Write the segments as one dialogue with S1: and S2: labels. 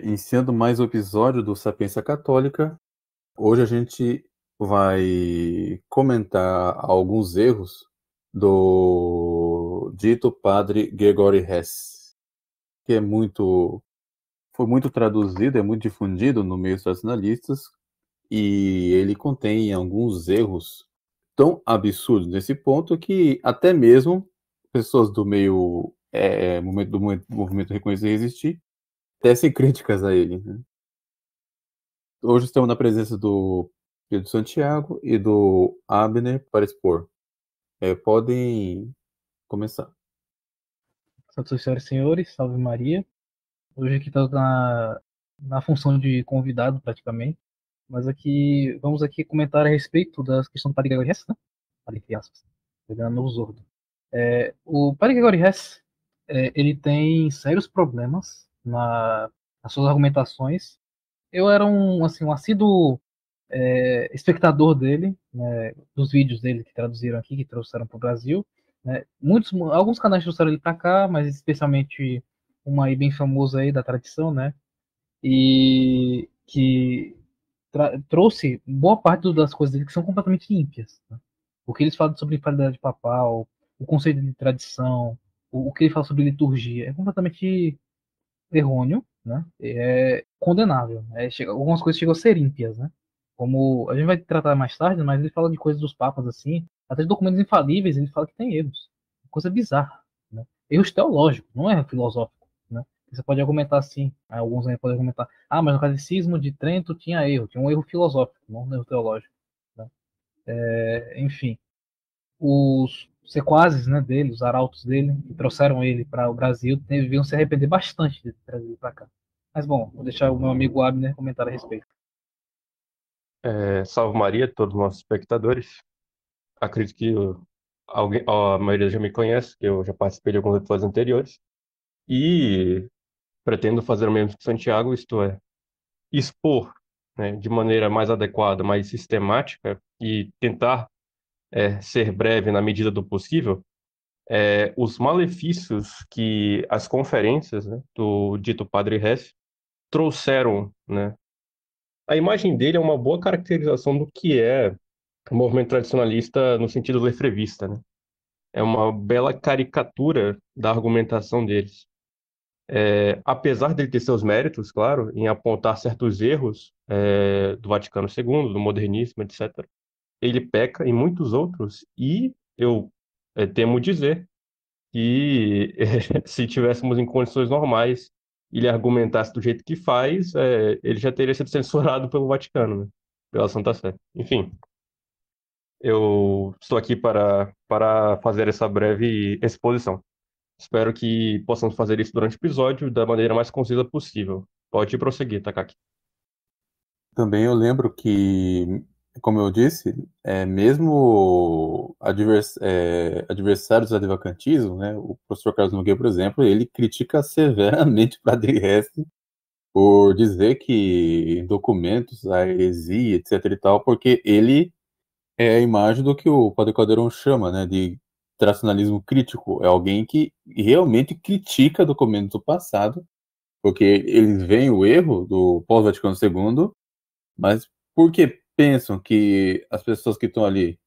S1: Iniciando mais um episódio do Sapiência Católica. Hoje a gente vai comentar alguns erros do dito padre Gregory Hess, que foi muito traduzido, é muito difundido no meio dos tradicionalistas, e ele contém alguns erros tão absurdos nesse ponto que até mesmo pessoas do meio, movimento Reconhecer e Resistir tecem críticas a ele, né? Hoje estamos na presença do Pedro Santiago e do Abner para expor. Podem começar.
S2: Santos senhoras e senhores, salve Maria. Hoje aqui estou na função de convidado praticamente, mas aqui vamos aqui comentar a respeito das questões do Padre Gregório Hess, né? Padre entre aspas, pegando novo Zordo. O Padre Gregório Hess, ele tem sérios problemas nas suas argumentações. Eu era um assíduo espectador dele, né, dos vídeos dele que traduziram aqui, que trouxeram para o Brasil. Né? Alguns canais trouxeram ele para cá, mas especialmente uma aí bem famosa aí da tradição, né? E que trouxe boa parte das coisas dele que são completamente ímpias. Né? O que eles falam sobre infalibilidade papal, o conceito de tradição, o que ele fala sobre liturgia, é completamente errôneo, né? É condenável. Algumas coisas chegam a ser ímpias, né? Como a gente vai tratar mais tarde, mas ele fala de coisas dos papas assim, até de documentos infalíveis, ele fala que tem erros. Coisa bizarra, né? Erros teológicos, não é filosófico, né? Você pode argumentar assim, alguns aí podem argumentar, mas no catecismo de Trento tinha erro, tinha um erro filosófico, não um erro teológico, né? Enfim, os sequazes, né, dele, os arautos dele, que trouxeram ele para o Brasil, deviam se arrepender bastante de trazer ele para cá. Mas bom, vou deixar o meu amigo Abner comentar a respeito.
S3: Salve Maria, todos os nossos espectadores. Acredito que a maioria já me conhece, que eu já participei de alguns episódios anteriores. E pretendo fazer o mesmo que Santiago, isto é, expor, né, de maneira mais adequada, mais sistemática e tentar ser breve na medida do possível, os malefícios que as conferências, né, do dito Padre Hess trouxeram, né? A imagem dele é uma boa caracterização do que é o movimento tradicionalista no sentido lefrevista, né? É uma bela caricatura da argumentação deles. Apesar dele ter seus méritos, claro, em apontar certos erros do Vaticano II, do modernismo, etc., ele peca em muitos outros e eu temo dizer que se tivéssemos em condições normais e ele argumentasse do jeito que faz, ele já teria sido censurado pelo Vaticano, né? Pela Santa Sé. Enfim, eu estou aqui para fazer essa breve exposição. Espero que possamos fazer isso durante o episódio da maneira mais concisa possível. Pode prosseguir, Takaki.
S1: Também eu lembro que, como eu disse, mesmo adversários do advocantismo, né, o professor Carlos Nogueira, por exemplo, ele critica severamente o Padre Hess por dizer que em documentos há heresia, etc e tal, porque ele é a imagem do que o Padre Caldeirão chama, né, de tradicionalismo crítico. É alguém que realmente critica documentos do passado, porque eles veem o erro do pós-Vaticano II, mas porque pensam que as pessoas que estão ali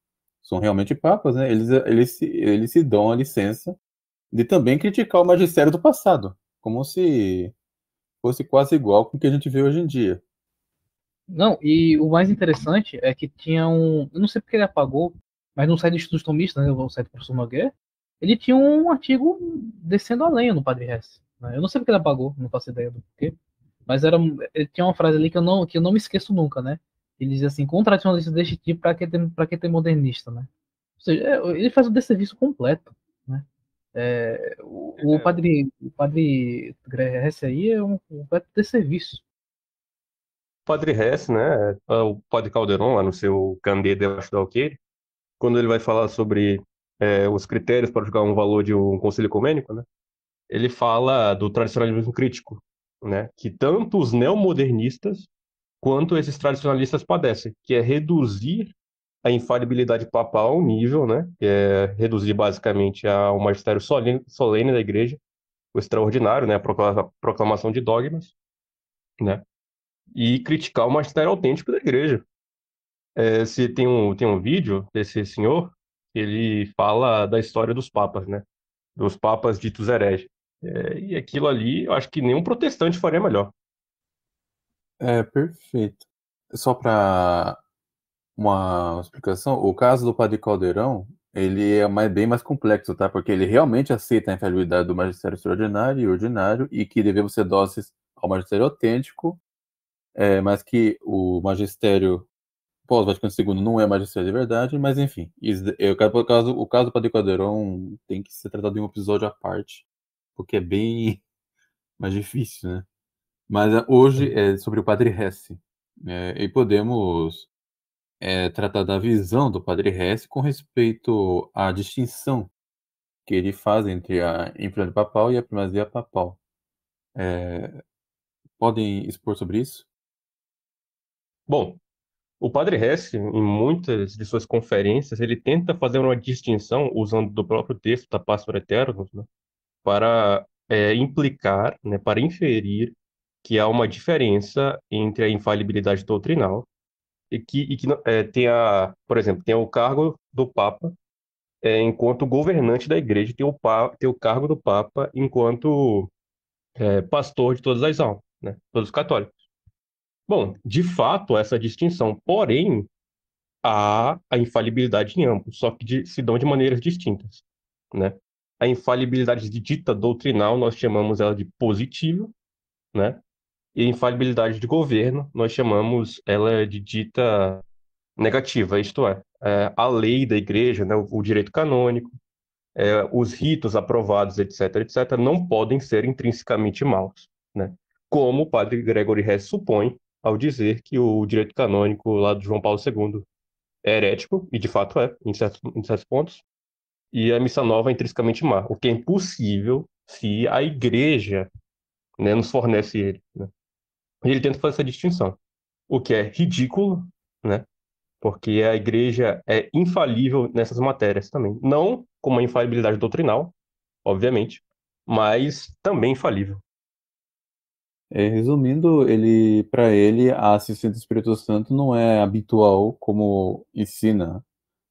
S1: são realmente papas, né, eles se dão a licença de também criticar o magistério do passado, como se fosse quase igual com o que a gente vê hoje em dia.
S2: Não, e o mais interessante é que tinha um. Eu não sei porque ele apagou, mas no site dos tomistas, né, o site do professor Nogueira, ele tinha um artigo descendo a lenha no Padre Hess. Né? Eu não sei porque ele apagou, não faço ideia do porquê. Mas ele tinha uma frase ali que eu não me esqueço nunca, né? Ele dizia assim: com um tradicionalista deste tipo, pra que ter modernista, né? Ou seja, ele faz o desserviço completo, né? O padre Hess aí é um completo desserviço.
S3: Padre Hess, né? O Padre Calderon, lá no seu Candide debaixo do alqueire, quando ele vai falar sobre os critérios para julgar um valor de um conselho ecumênico, né? Ele fala do tradicionalismo crítico, né? Que tanto os neomodernistas quanto esses tradicionalistas padecem, que é reduzir a infalibilidade papal a um nível, né? Que é reduzir basicamente ao magistério solene da igreja, o extraordinário, né? A proclamação de dogmas, né? E criticar o magistério autêntico da igreja. Se tem um vídeo desse senhor, ele fala da história dos papas, né? Dos papas ditos hereges. E aquilo ali, eu acho que nenhum protestante faria melhor.
S1: Perfeito. Só para uma explicação, o caso do Padre Caldeirão, ele é bem mais complexo, tá? Porque ele realmente aceita a infalibilidade do magistério extraordinário e ordinário e que devemos ser dóceis ao magistério autêntico, mas que o magistério pós-Vaticano II não é magistério de verdade, mas enfim, o caso do Padre Caldeirão tem que ser tratado em um episódio à parte, porque é bem mais difícil, né? Mas hoje é sobre o Padre Hesse, e podemos tratar da visão do Padre Hesse com respeito à distinção que ele faz entre a influência papal e a primazia papal. Podem expor sobre isso?
S3: Bom, o padre Hess, em muitas de suas conferências, ele tenta fazer uma distinção, usando do próprio texto da Pastor Eternus, né, para implicar, né, para inferir que há uma diferença entre a infalibilidade doutrinal e que tem por exemplo, tem o cargo do Papa enquanto governante da igreja, tem o cargo do Papa enquanto pastor de todas as almas, né, todos os católicos. Bom, de fato, essa distinção, porém, há a infalibilidade em ambos, só que se dão de maneiras distintas, né? A infalibilidade de dita doutrinal, nós chamamos ela de positiva, né? E a infalibilidade de governo, nós chamamos ela de dita negativa, isto a lei da igreja, né? O direito canônico, os ritos aprovados, etc., etc., não podem ser intrinsecamente maus, né? Como o padre Gregory Hess supõe ao dizer que o direito canônico lá de João Paulo II é herético, e de fato em certos pontos, e a missa nova é intrinsecamente má, o que é impossível se a igreja, né, nos fornece ele, né? E ele tenta fazer essa distinção, o que é ridículo, né? Porque a igreja é infalível nessas matérias também. Não como uma infalibilidade doutrinal, obviamente, mas também infalível.
S1: Resumindo, para ele, a assistência do Espírito Santo não é habitual como ensina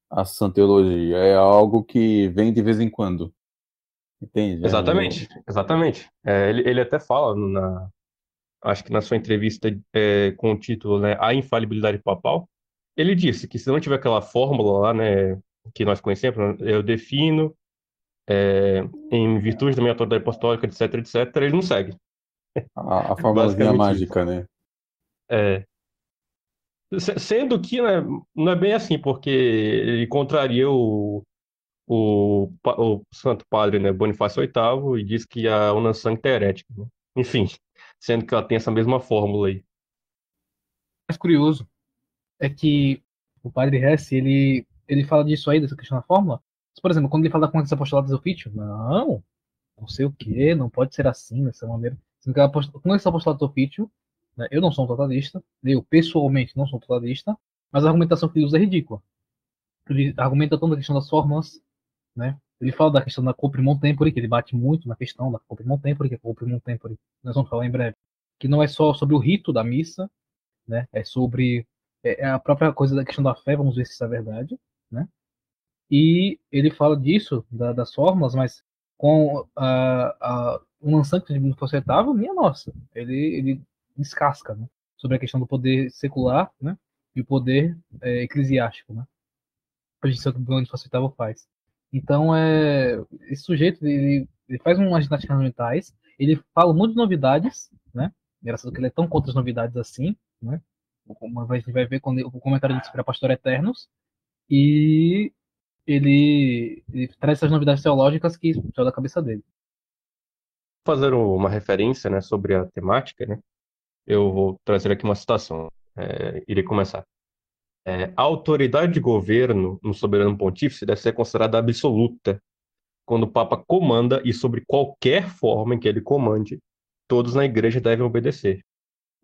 S1: a Santa Teologia, é algo que vem de vez em quando, entende?
S3: Exatamente, exatamente. Ele até fala, acho que na sua entrevista com o título, né, A Infalibilidade Papal, ele disse que se não tiver aquela fórmula lá, né, que nós conhecemos, né, eu defino, em virtude da minha autoridade apostólica, etc., etc., ele não segue.
S1: A formulazinha
S3: Basicamente isso.
S1: mágica, né?
S3: É, sendo que, né, não é bem assim, porque ele contraria o Santo Padre, né, Bonifácio VIII, e diz que a Una Sancta é herética, né? Enfim, sendo que ela tem essa mesma fórmula aí.
S2: Mais curioso é que o padre Hess, ele fala disso aí, dessa questão da fórmula. Mas, por exemplo, quando ele fala da Conexão Apostolados Ofício, não sei o que, não pode ser assim, dessa maneira. Sendo que a Conexão Apostolados Ofício, né, eu não sou um totalista, eu pessoalmente não sou um totalista, mas a argumentação que ele usa é ridícula. Ele argumenta tanto a questão das fórmulas, né? Ele fala da questão da comprimum tempore, que ele bate muito na questão da comprimum tempore, que é comprimum tempore, nós vamos falar em breve, que não é só sobre o rito da missa, né? É sobre a própria coisa da questão da fé, vamos ver se isso é verdade, né? E ele fala disso, das fórmulas, mas com um lançante de Bonifácio minha nossa, ele descasca, né? Sobre a questão do poder secular, né? E o poder eclesiástico, né? A gente sabe o que o Bonifácio VIII faz. Então, esse sujeito, ele faz umas ginásticas mentais, ele fala muito de novidades, né? Engraçado que ele é tão contra as novidades assim, né? Uma vez a gente vai ver quando o comentário dele sobre a Pastor Eternos, e ele traz essas novidades teológicas que saiu da cabeça dele.
S3: Fazer uma referência, né, sobre a temática, né? Eu vou trazer aqui uma citação. Irei começar. A autoridade de governo no soberano pontífice deve ser considerada absoluta quando o Papa comanda e sobre qualquer forma em que ele comande, todos na igreja devem obedecer.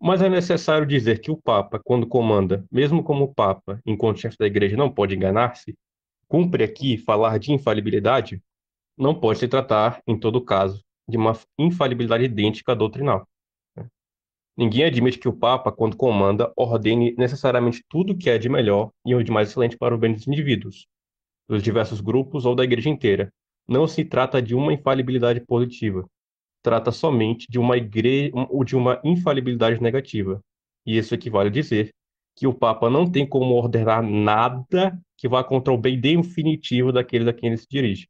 S3: Mas é necessário dizer que o Papa, quando comanda, mesmo como Papa, enquanto chefe da igreja, não pode enganar-se, cumpre aqui falar de infalibilidade, não pode se tratar, em todo caso, de uma infalibilidade idêntica à doutrinal. Ninguém admite que o Papa, quando comanda, ordene necessariamente tudo que é de melhor e o de mais excelente para o bem dos indivíduos, dos diversos grupos ou da igreja inteira. Não se trata de uma infalibilidade positiva, trata somente de uma ou de uma infalibilidade negativa. E isso equivale a dizer que o Papa não tem como ordenar nada que vá contra o bem definitivo daqueles a quem ele se dirige.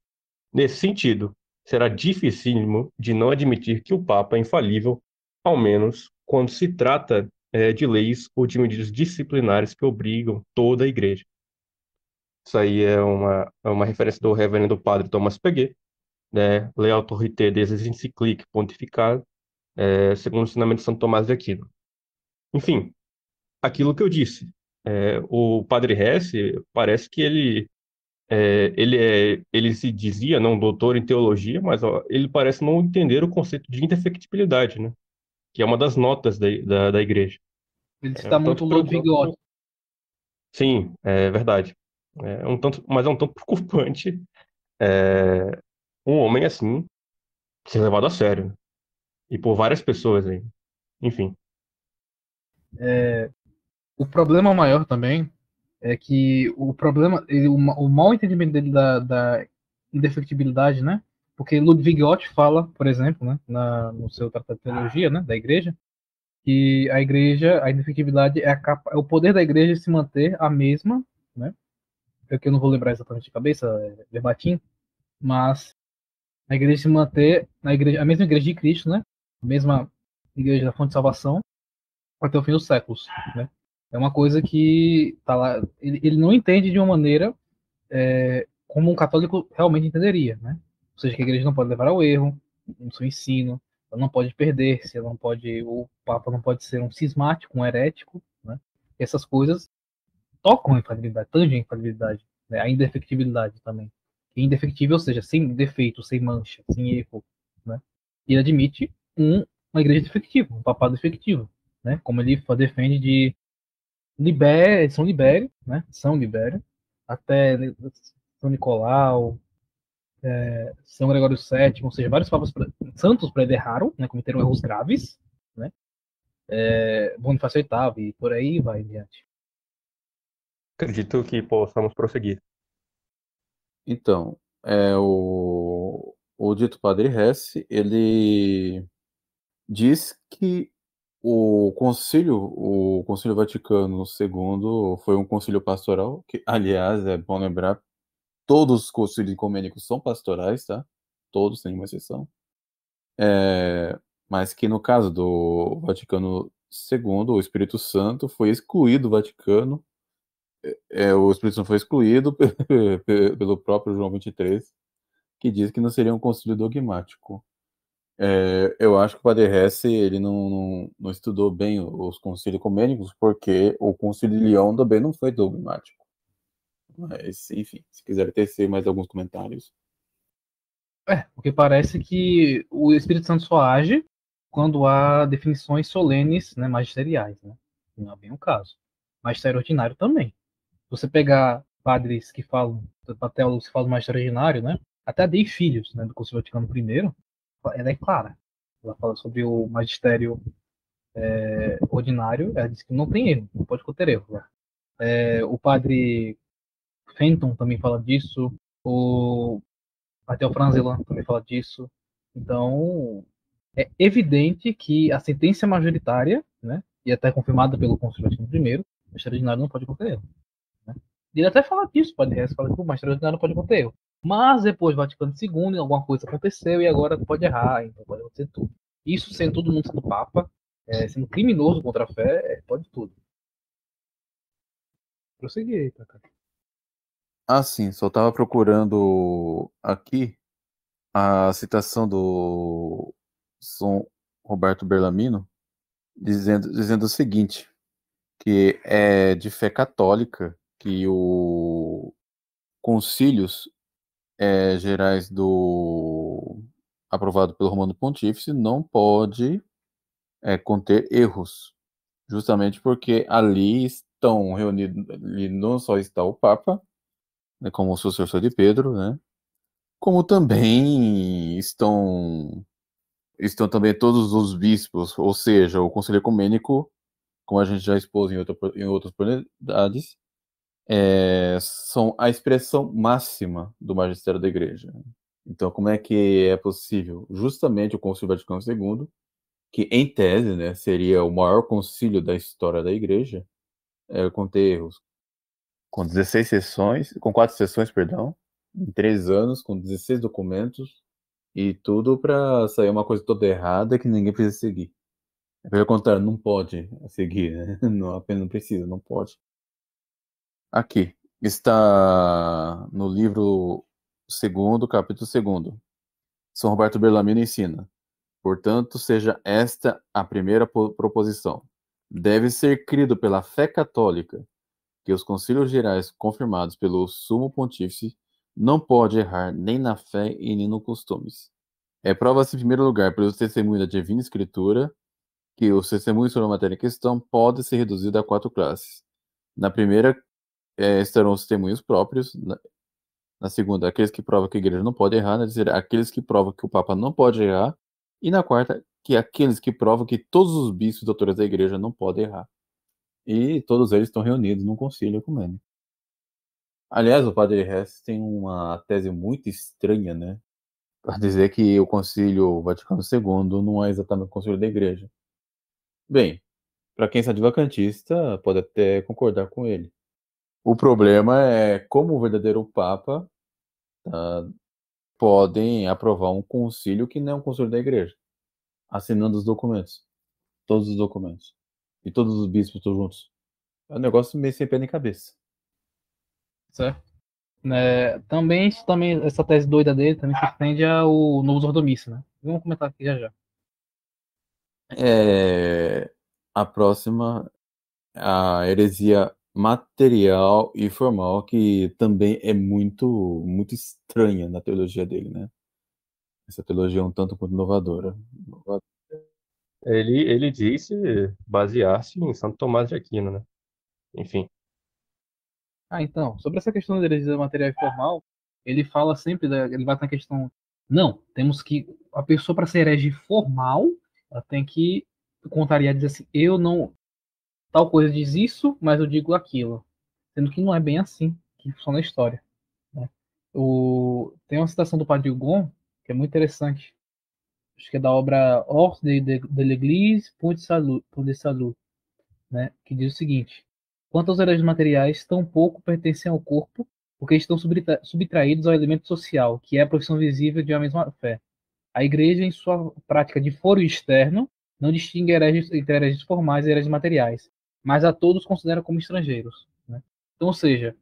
S3: Nesse sentido, será dificílimo de não admitir que o Papa é infalível, ao menos quando se trata de leis ou de medidas disciplinares que obrigam toda a Igreja. Isso aí é uma referência do reverendo padre Thomas Peguet, né? Le autorité des encycliques pontificales, segundo o ensinamento de Santo Tomás de Aquino. Enfim, aquilo que eu disse, o padre Hesse parece que ele se dizia, não, doutor em teologia, mas ó, ele parece não entender o conceito de indefectibilidade, né? Que é uma das notas da igreja.
S2: Ele
S3: É
S2: cita
S3: um
S2: muito
S3: tanto
S2: o Ludwig
S3: preocupante.
S2: Ott.
S3: Sim, é verdade. Mas é um tanto preocupante um homem assim ser levado a sério, né? E por várias pessoas aí. Enfim.
S2: O problema maior também é que o problema, o mau entendimento dele da indefectibilidade, né? Porque Ludwig Ott fala, por exemplo, né, no seu Tratado de Teologia, né, da Igreja, que a indefectibilidade é o poder da Igreja se manter a mesma, né? É que eu não vou lembrar exatamente de cabeça, verbatim, mas a Igreja se manter a mesma Igreja de Cristo, né? A mesma Igreja da Fonte de Salvação até o fim dos séculos, né? É uma coisa que tá lá, ele não entende de uma maneira como um católico realmente entenderia, né? Ou seja, que a igreja não pode levar ao erro no seu ensino, ela não pode perder-se, ela não pode, o Papa não pode ser um cismático, um herético, né? Essas coisas tocam a infalibilidade, tangem a infalibilidade, né? A indefectibilidade também. E indefectível, ou seja, sem defeito, sem mancha, sem erro, né? E ele admite uma igreja defectiva, um papado defectivo, né? Como ele defende de São Libério, né? São Libério, até São Nicolau, São Gregório VII, ou seja, vários papas santos erraram, né? Cometeram erros graves, né? Bonifácio VIII e por aí vai adiante.
S3: Acredito que possamos prosseguir.
S1: Então, o dito Padre Hesse, ele diz que o Concílio Vaticano II foi um concílio pastoral, que, aliás, é bom lembrar, todos os concílios ecumênicos são pastorais, tá? Todos, sem uma exceção. Mas que no caso do Vaticano II, o Espírito Santo foi excluído do Vaticano, o Espírito Santo foi excluído pelo próprio João 23, que diz que não seria um concílio dogmático. Eu acho que o Padre Hesse, ele não estudou bem os concílios ecumênicos, porque o concílio de Leão também não foi dogmático. Mas, enfim, se quiser tecer mais alguns comentários.
S2: Porque parece que o Espírito Santo só age quando há definições solenes, né, magisteriais, né? Não é bem o caso. Magistério ordinário também. Se você pegar padres que falam, teólogos que falam magistério ordinário, né? Até a Dei Filhos, né, do Concílio Vaticano I, ela é clara. Ela fala sobre o magistério ordinário, ela diz que não tem erro, não pode cometer erro. Né? O padre Fenton também fala disso, o Matteo Franzelan também fala disso. Então, é evidente que a sentença majoritária, né, e até confirmada pelo Concílio Vaticano I, o magistério ordinário não pode cometer erro. Né? Ele até fala disso, pode fala que o magistério ordinário não pode cometer erro. Mas depois do Vaticano II, alguma coisa aconteceu e agora pode errar, então pode acontecer tudo. Isso sendo todo mundo sendo Papa, sendo criminoso contra a fé, pode tudo. Prosseguir aí, Cacá.
S1: Ah, sim, só estava procurando aqui a citação do São Roberto Bellarmino, dizendo o seguinte, que é de fé católica que o concílios gerais aprovado pelo Romano Pontífice não pode conter erros, justamente porque ali estão reunidos, ali não só está o Papa, né, como o sucessor de Pedro, né, como também estão estão também todos os bispos, ou seja, o Conselho Ecumênico, como a gente já expôs em outras oportunidades, são a expressão máxima do magistério da Igreja. Então, como é que é possível? Justamente o Concílio Vaticano II, que em tese, né, seria o maior concílio da história da Igreja, com 16 sessões, com 4 sessões, perdão, em 3 anos, com 16 documentos, e tudo para sair uma coisa toda errada que ninguém precisa seguir. Pelo contrário, não pode seguir, né? Não, apenas não precisa, não pode. Aqui, está no livro segundo, capítulo 2. São Roberto Bellarmino ensina: portanto, seja esta a primeira proposição. Deve ser crido pela fé católica que os concílios gerais confirmados pelo Sumo Pontífice não pode errar nem na fé e nem nos costumes. Prova-se, em primeiro lugar, pelo testemunho da Divina Escritura, que os testemunhos sobre a matéria em questão podem ser reduzidos a 4 classes. Na primeira, estarão os testemunhos próprios. Na segunda, aqueles que provam que a igreja não pode errar. Na terceira, aqueles que provam que o Papa não pode errar. E na quarta, que aqueles que provam que todos os bispos e doutores da igreja não podem errar. E todos eles estão reunidos num concílio ecumênico. Aliás, o padre Hess tem uma tese muito estranha, né? Para dizer que o Concílio Vaticano II não é exatamente o concílio da igreja. Bem, para quem é advocantista, pode até concordar com ele. O problema é como o verdadeiro Papa podem aprovar um concílio que não é um concílio da igreja, assinando os documentos, todos os documentos, e todos os bispos estão juntos. É um negócio meio sem pé nem cabeça.
S2: Certo? Também essa tese doida dele também se estende ao Novus Ordomice, né? Vamos comentar aqui já já.
S1: A próxima, a heresia material e formal, que também é muito, muito estranha na teologia dele, né? Essa teologia é um tanto quanto inovadora.
S3: Ele disse basear-se em Santo Tomás de Aquino, né? Enfim.
S2: Então, sobre essa questão da heresia material e formal, ele fala sempre, ele bate na questão, não, temos que, a pessoa para ser herege formal, ela tem que contrariar, dizer assim, eu não, tal coisa diz isso, mas eu digo aquilo. Sendo que não é bem assim que funciona a história, né? Tem uma citação do Padre Hugon, que é muito interessante, acho que é da obra Hors de l'Église pour de salut, né, que diz o seguinte: quanto aos hereges materiais, tampouco pertencem ao corpo, porque estão subtraídos ao elemento social, que é a profissão visível de uma mesma fé. A Igreja, em sua prática de foro externo, não distingue entre hereges formais e hereges materiais, mas a todos considera como estrangeiros, né? Então, ou seja,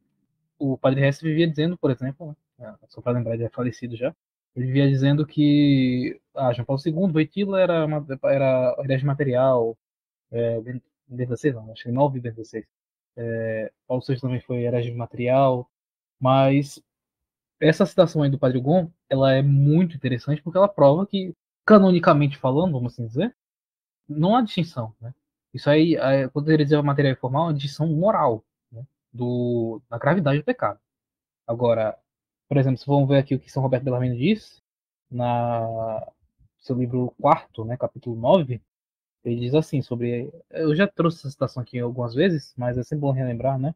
S2: o Padre Hess vivia dizendo, por exemplo, né, só para lembrar, ele é falecido já, ele vivia dizendo que João Paulo II, Wojtyla era herege material, Bento XVI, não, acho que 9 Bento XVI. Paulo VI também foi herege material, mas essa citação aí do Padre Gon, ela é muito interessante porque ela prova que, canonicamente falando, vamos assim dizer, não há distinção, né? Isso aí, quando ele diz material informal, é uma distinção moral, né? Da gravidade do pecado. Agora, por exemplo, se vamos ver aqui o que São Roberto Bellarmino diz, na seu livro quarto, né, capítulo 9, ele diz assim sobre. Eu já trouxe essa citação aqui algumas vezes, mas é sempre bom relembrar, né?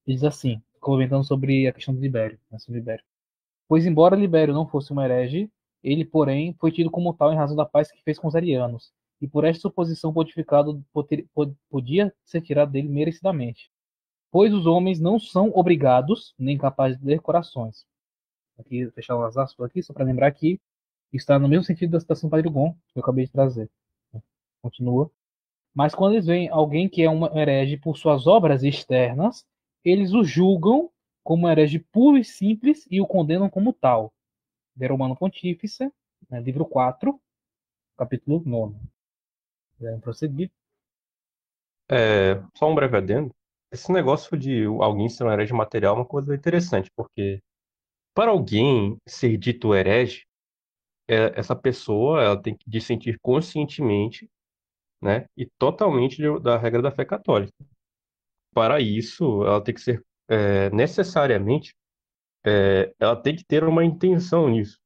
S2: Ele diz assim, comentando sobre a questão de Libério, né, sobre Libério. Pois, embora Libério não fosse um herege, ele, porém, foi tido como tal em razão da paz que fez com os arianos, e por esta suposição pontificado podia ser tirado dele merecidamente. Pois os homens não são obrigados, nem capazes de ler corações. Aqui, fechar as aspas aqui, só para lembrar que está no mesmo sentido da citação do Padre Gon, que eu acabei de trazer. Continua. Mas quando eles veem alguém que é um herege por suas obras externas, eles o julgam como herege puro e simples e o condenam como tal. De Romano Pontífice, né, livro 4, capítulo 9. Vamos prosseguir.
S3: Só um breve adendo. Esse negócio de alguém ser um herege material é uma coisa interessante, porque para alguém ser dito herege, essa pessoa ela tem que dissentir conscientemente, né, e totalmente da regra da fé católica. Para isso, ela tem que ser necessariamente, ela tem que ter uma intenção nisso.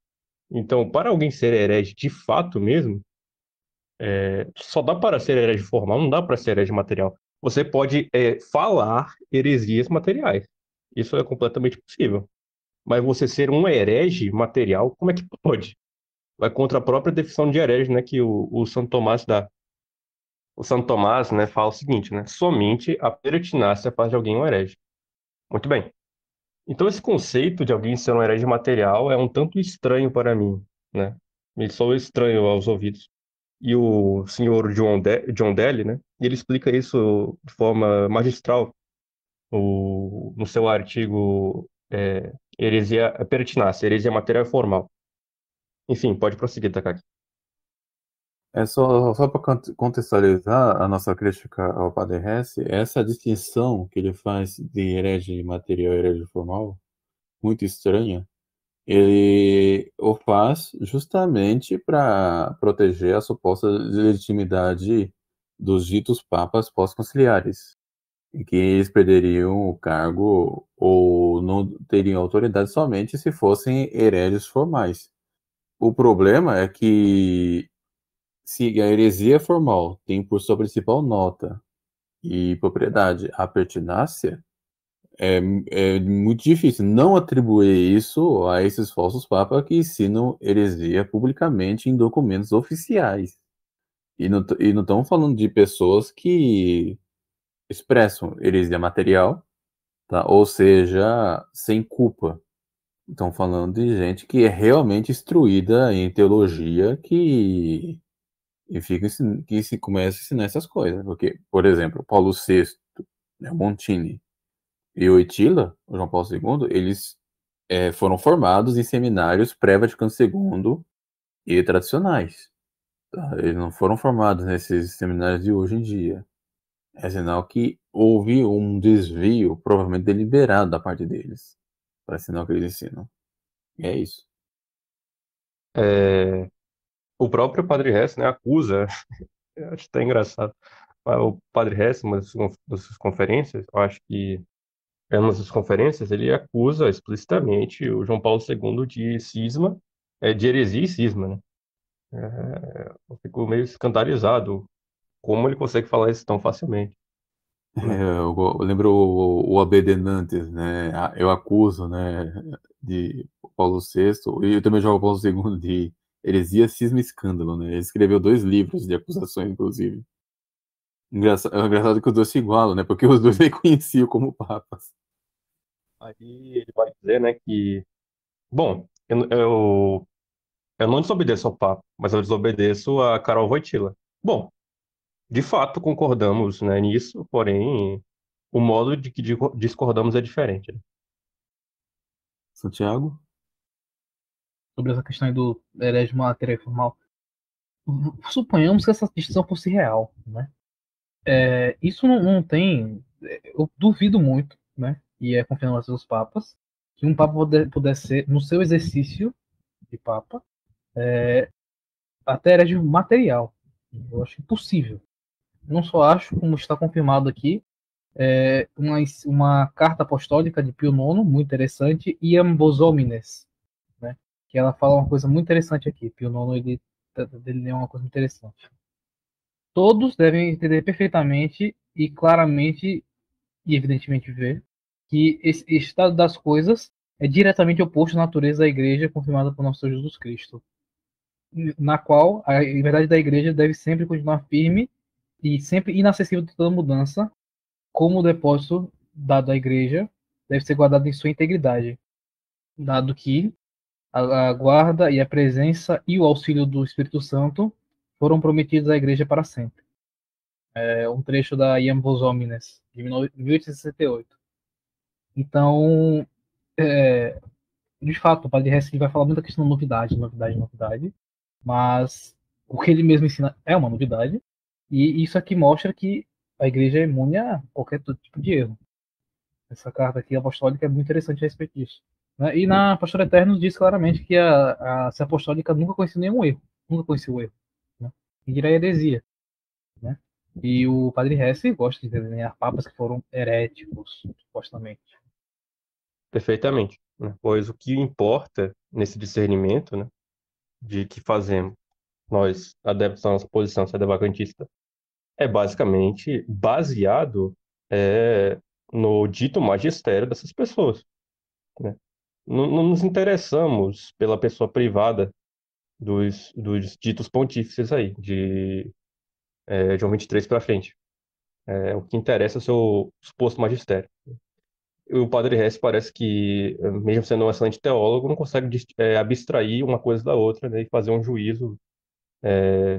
S3: Então, para alguém ser herege de fato mesmo, só dá para ser herege formal, não dá para ser herege material. Você pode falar heresias materiais. Isso é completamente possível. Mas você ser um herege material, como é que pode? Vai contra a própria definição de herege, né, que o Santo Tomás dá. O Santo Tomás, né, fala o seguinte, né, somente a pertinácia faz de alguém um herege. Muito bem. Então esse conceito de alguém ser um herege material é um tanto estranho para mim, né? Me soa estranho aos ouvidos. E o senhor John Delley, né, ele explica isso de forma magistral no seu artigo Heresia Pertinácia, Heresia Material e Formal. Enfim, pode prosseguir, Takaki.
S1: É só para contextualizar a nossa crítica ao Padre Hess, essa distinção que ele faz de herege material e herege formal, muito estranha, ele o faz justamente para proteger a suposta legitimidade dos ditos papas pós-conciliares, em que eles perderiam o cargo ou não teriam autoridade somente se fossem hereges formais. O problema é que se a heresia formal tem por sua principal nota e propriedade a pertinácia, é, é muito difícil não atribuir isso a esses falsos papas que ensinam heresia publicamente em documentos oficiais. E não estamos falando de pessoas que expressam heresia material, tá? Ou seja, sem culpa. Estão falando de gente que é realmente instruída em teologia que se começa a ensinar essas coisas. Porque, por exemplo, Paulo VI, né, Montini e o Wojtyla, o João Paulo II, eles foram formados em seminários pré-Vaticano II e tradicionais. Tá? Eles não foram formados nesses seminários de hoje em dia. É sinal que houve um desvio, provavelmente deliberado da parte deles, para ensinar o que eles ensinam. E é isso.
S3: O próprio Padre Hess, né, acusa, eu acho até engraçado, mas o Padre Hess, uma das suas conferências, eu acho que é uma das conferências, ele acusa explicitamente o João Paulo II de cisma, de heresia e cisma, né? Eu fico meio escandalizado como ele consegue falar isso tão facilmente, né?
S1: Eu lembro o ABD Nantes, né? Eu acuso, né, de Paulo VI, e eu também jogo Paulo II de heresia, cisma e escândalo, né? Ele escreveu 2 livros de acusações, inclusive. Engraçado que os dois se igualam, né? Porque os dois reconheciam como papas.
S3: Aí ele vai dizer, né, que, bom, eu não desobedeço ao Papa, mas eu desobedeço a Karol Wojtyla. Bom, de fato concordamos, né, nisso, porém o modo de que discordamos é diferente, né?
S1: Santiago?
S2: Sobre essa questão aí do herege material e formal. Suponhamos que essa distinção fosse real, né? Isso não tem. Eu duvido muito, né? E é confirmação dos papas, que um papa pudesse ser, no seu exercício de papa, até herege material. Eu acho impossível. Não só acho, como está confirmado aqui, uma carta apostólica de Pio IX, muito interessante, Iam vos homines, né? Que ela fala uma coisa muito interessante aqui. Pio IX, ele é uma coisa interessante. Todos devem entender perfeitamente e claramente e evidentemente ver que esse estado das coisas é diretamente oposto à natureza da igreja confirmada por nosso Senhor Jesus Cristo, na qual a verdade da igreja deve sempre continuar firme e sempre inacessível de toda mudança, como o depósito dado à igreja deve ser guardado em sua integridade, dado que a guarda e a presença e o auxílio do Espírito Santo foram prometidos à igreja para sempre. É um trecho da Iam Vos Homines, de 1868. Então, de fato, o Padre Hess vai falar muita questão de novidade, novidade, novidade, mas o que ele mesmo ensina é uma novidade, e isso aqui mostra que a igreja é imune a qualquer tipo de erro. Essa carta aqui apostólica é muito interessante a respeito disso. Né? E na Pastora Eternos diz claramente que a ser apostólica nunca conheceu nenhum erro, nunca conheceu o erro. Né? E dirá heresia. Né? E o Padre Hess gosta de desenhar papas que foram heréticos, supostamente.
S3: Perfeitamente, né? Pois o que importa nesse discernimento, né, de que fazemos, nós, adeptos da nossa posição sedevacantista, é basicamente baseado no dito magistério dessas pessoas, né? Não nos interessamos pela pessoa privada dos ditos pontífices aí, de João 23 para frente. O que interessa é o seu suposto magistério. E o Padre Hess parece que, mesmo sendo um excelente teólogo, não consegue abstrair uma coisa da outra, né, e fazer um juízo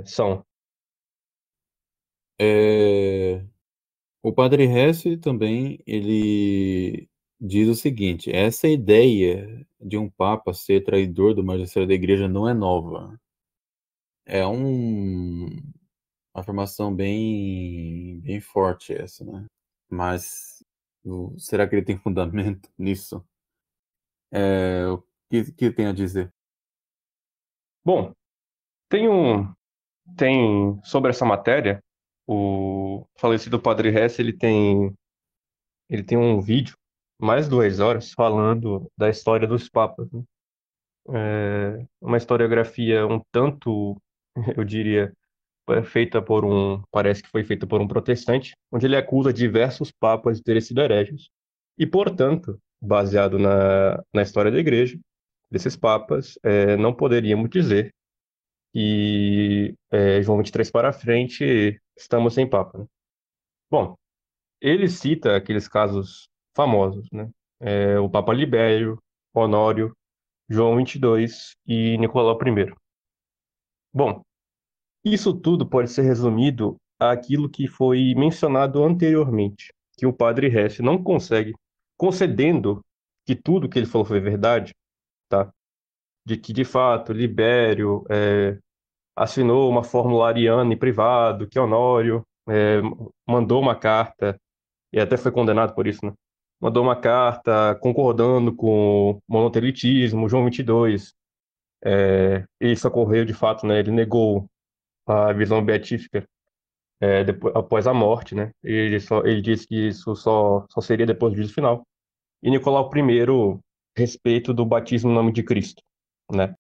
S3: são.
S1: É, o Padre Hess também, ele diz o seguinte: essa ideia de um papa ser traidor do magistério da igreja não é nova. É uma afirmação bem forte essa, né? Mas será que ele tem fundamento nisso? O que tem a dizer?
S3: Bom, tem sobre essa matéria, o falecido Padre Hess, ele tem um vídeo, mais de 2 horas, falando da história dos papas, né? Uma historiografia um tanto, eu diria, parece que foi feita por um protestante, onde ele acusa diversos papas de terem sido hereges. E, portanto, baseado na história da igreja, desses papas, não poderíamos dizer que João 23 para frente estamos sem papa, né? Bom, ele cita aqueles casos famosos, né? O Papa Libério, Honório, João 22 e Nicolau I. Bom, isso tudo pode ser resumido àquilo que foi mencionado anteriormente, que o padre Hess não consegue, concedendo que tudo que ele falou foi verdade, tá? De que, de fato, Libério assinou uma fórmula ariana em privado, que Honório mandou uma carta, e até foi condenado por isso, né? Mandou uma carta concordando com o monotelitismo, João 22. Isso ocorreu, de fato, né? Ele negou a visão beatífica depois, após a morte, né? Ele disse que isso só seria depois do juízo final. E Nicolau I, respeito do batismo no nome de Cristo, né?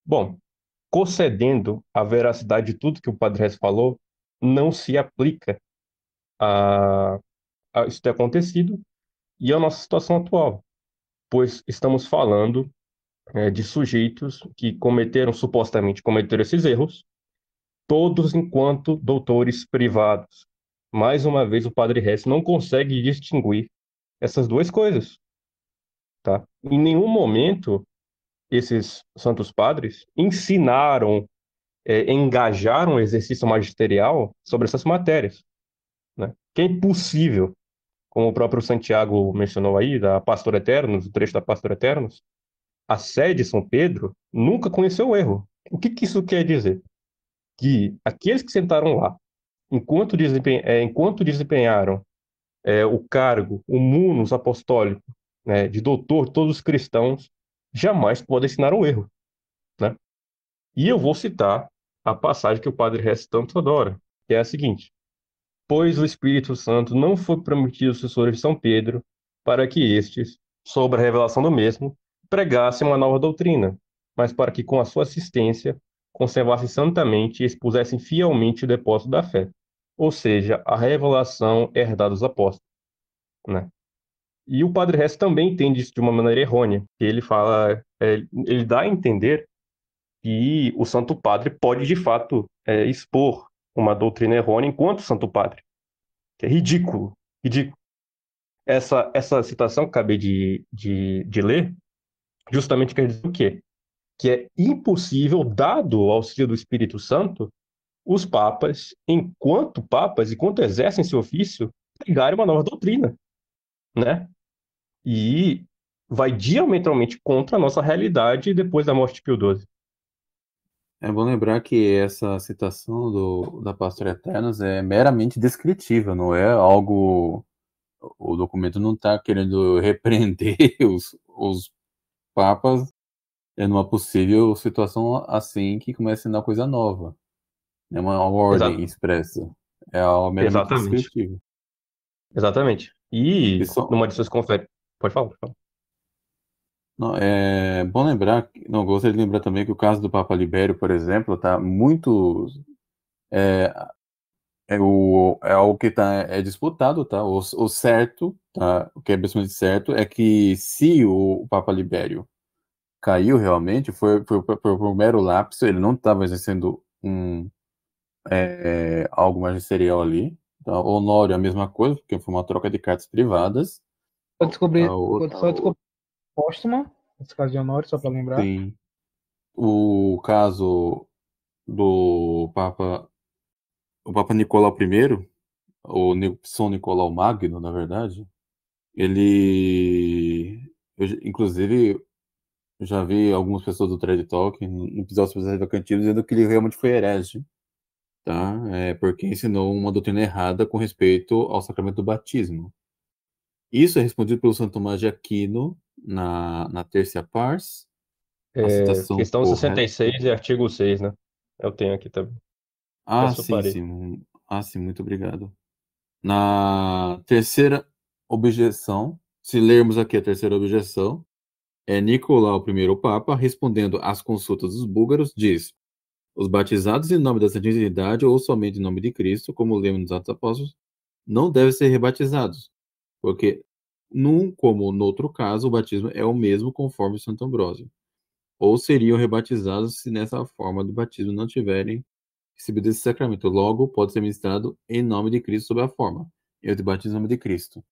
S3: Bom, concedendo a veracidade de tudo que o Padre Hess falou, não se aplica a isso ter acontecido e a nossa situação atual, pois estamos falando de sujeitos que supostamente cometeram esses erros, todos enquanto doutores privados. Mais uma vez, o Padre Hess não consegue distinguir essas duas coisas, tá? Em nenhum momento esses santos padres ensinaram, engajaram o exercício magisterial sobre essas matérias, né? Que é impossível, como o próprio Santiago mencionou aí, da Pastor Eternos, o trecho da Pastor Eternos, a sé de São Pedro nunca conheceu o erro. O que que isso quer dizer? Que aqueles que sentaram lá, enquanto desempenharam o cargo, o munus apostólico, né, de doutor de todos os cristãos, jamais podem ensinar um erro, né? E eu vou citar a passagem que o Padre Hess tanto adora, que é a seguinte: pois o Espírito Santo não foi prometido aos sucessores de São Pedro para que estes, sob a revelação do mesmo, pregassem uma nova doutrina, mas para que com a sua assistência conservassem santamente e expusessem fielmente o depósito da fé, ou seja, a revelação herdada dos apóstolos, né? E o Padre Hess também entende isso de uma maneira errônea, que ele fala, ele dá a entender que o Santo Padre pode de fato expor uma doutrina errônea enquanto Santo Padre, que é ridículo, ridículo. Essa citação que acabei de ler justamente quer dizer o quê? Que é impossível, dado o auxílio do Espírito Santo, os papas, enquanto exercem seu ofício, pregarem uma nova doutrina, né? E vai diametralmente contra a nossa realidade depois da morte de Pio XII.
S1: É bom lembrar que essa citação da Pastor Eternos é meramente descritiva, não é algo. O documento não está querendo repreender os papas numa possível situação assim que comece a dar coisa nova. É uma ordem
S3: Exato.
S1: expressa. É algo meramente
S3: Exatamente.
S1: descritivo.
S3: Exatamente.
S1: E
S3: E
S1: só,
S3: numa de suas conferências. Pode falar, pode falar.
S1: Não, é bom lembrar, não gostaria de lembrar também que o caso do Papa Libério, por exemplo, tá muito é algo que é disputado, tá? O certo, tá? O que é absolutamente certo é que se o Papa Libério caiu realmente, foi por um mero lapso, ele não estava exercendo algo magisterial ali. Tá? Honório, a mesma coisa, porque foi uma troca de cartas privadas.
S2: Só
S1: A
S2: descobrir,
S1: outra,
S2: só descobrir póstuma, nesse caso de Honório, só para lembrar.
S1: sim, o caso do o Papa Nicolau I, ou São Nicolau Magno, na verdade, inclusive, eu já vi algumas pessoas do Trade Talk, no episódio sobre os Vacantinos, dizendo que ele realmente foi herege, tá? Porque ensinou uma doutrina errada com respeito ao sacramento do batismo. Isso é respondido pelo Santo Tomás de Aquino na Tercia Pars. A citação
S3: Questão
S1: correta.
S3: 66 e artigo 6, né? Eu tenho aqui também. Até
S1: Ah, sim,
S3: separei.
S1: sim. Ah, sim, muito obrigado. Na terceira objeção, se lermos aqui a terceira objeção, Nicolau I, o Papa, respondendo às consultas dos búlgaros, diz: os batizados em nome da Santíssima Trindade ou somente em nome de Cristo, como lemos nos Atos dos Apóstolos, não devem ser rebatizados, porque, num como no outro caso, o batismo é o mesmo conforme Santo Ambrósio. Ou seriam rebatizados se nessa forma de batismo não tiverem recebido esse sacramento. Logo, pode ser ministrado em nome de Cristo sob a forma. Eu te batizo em nome de Cristo.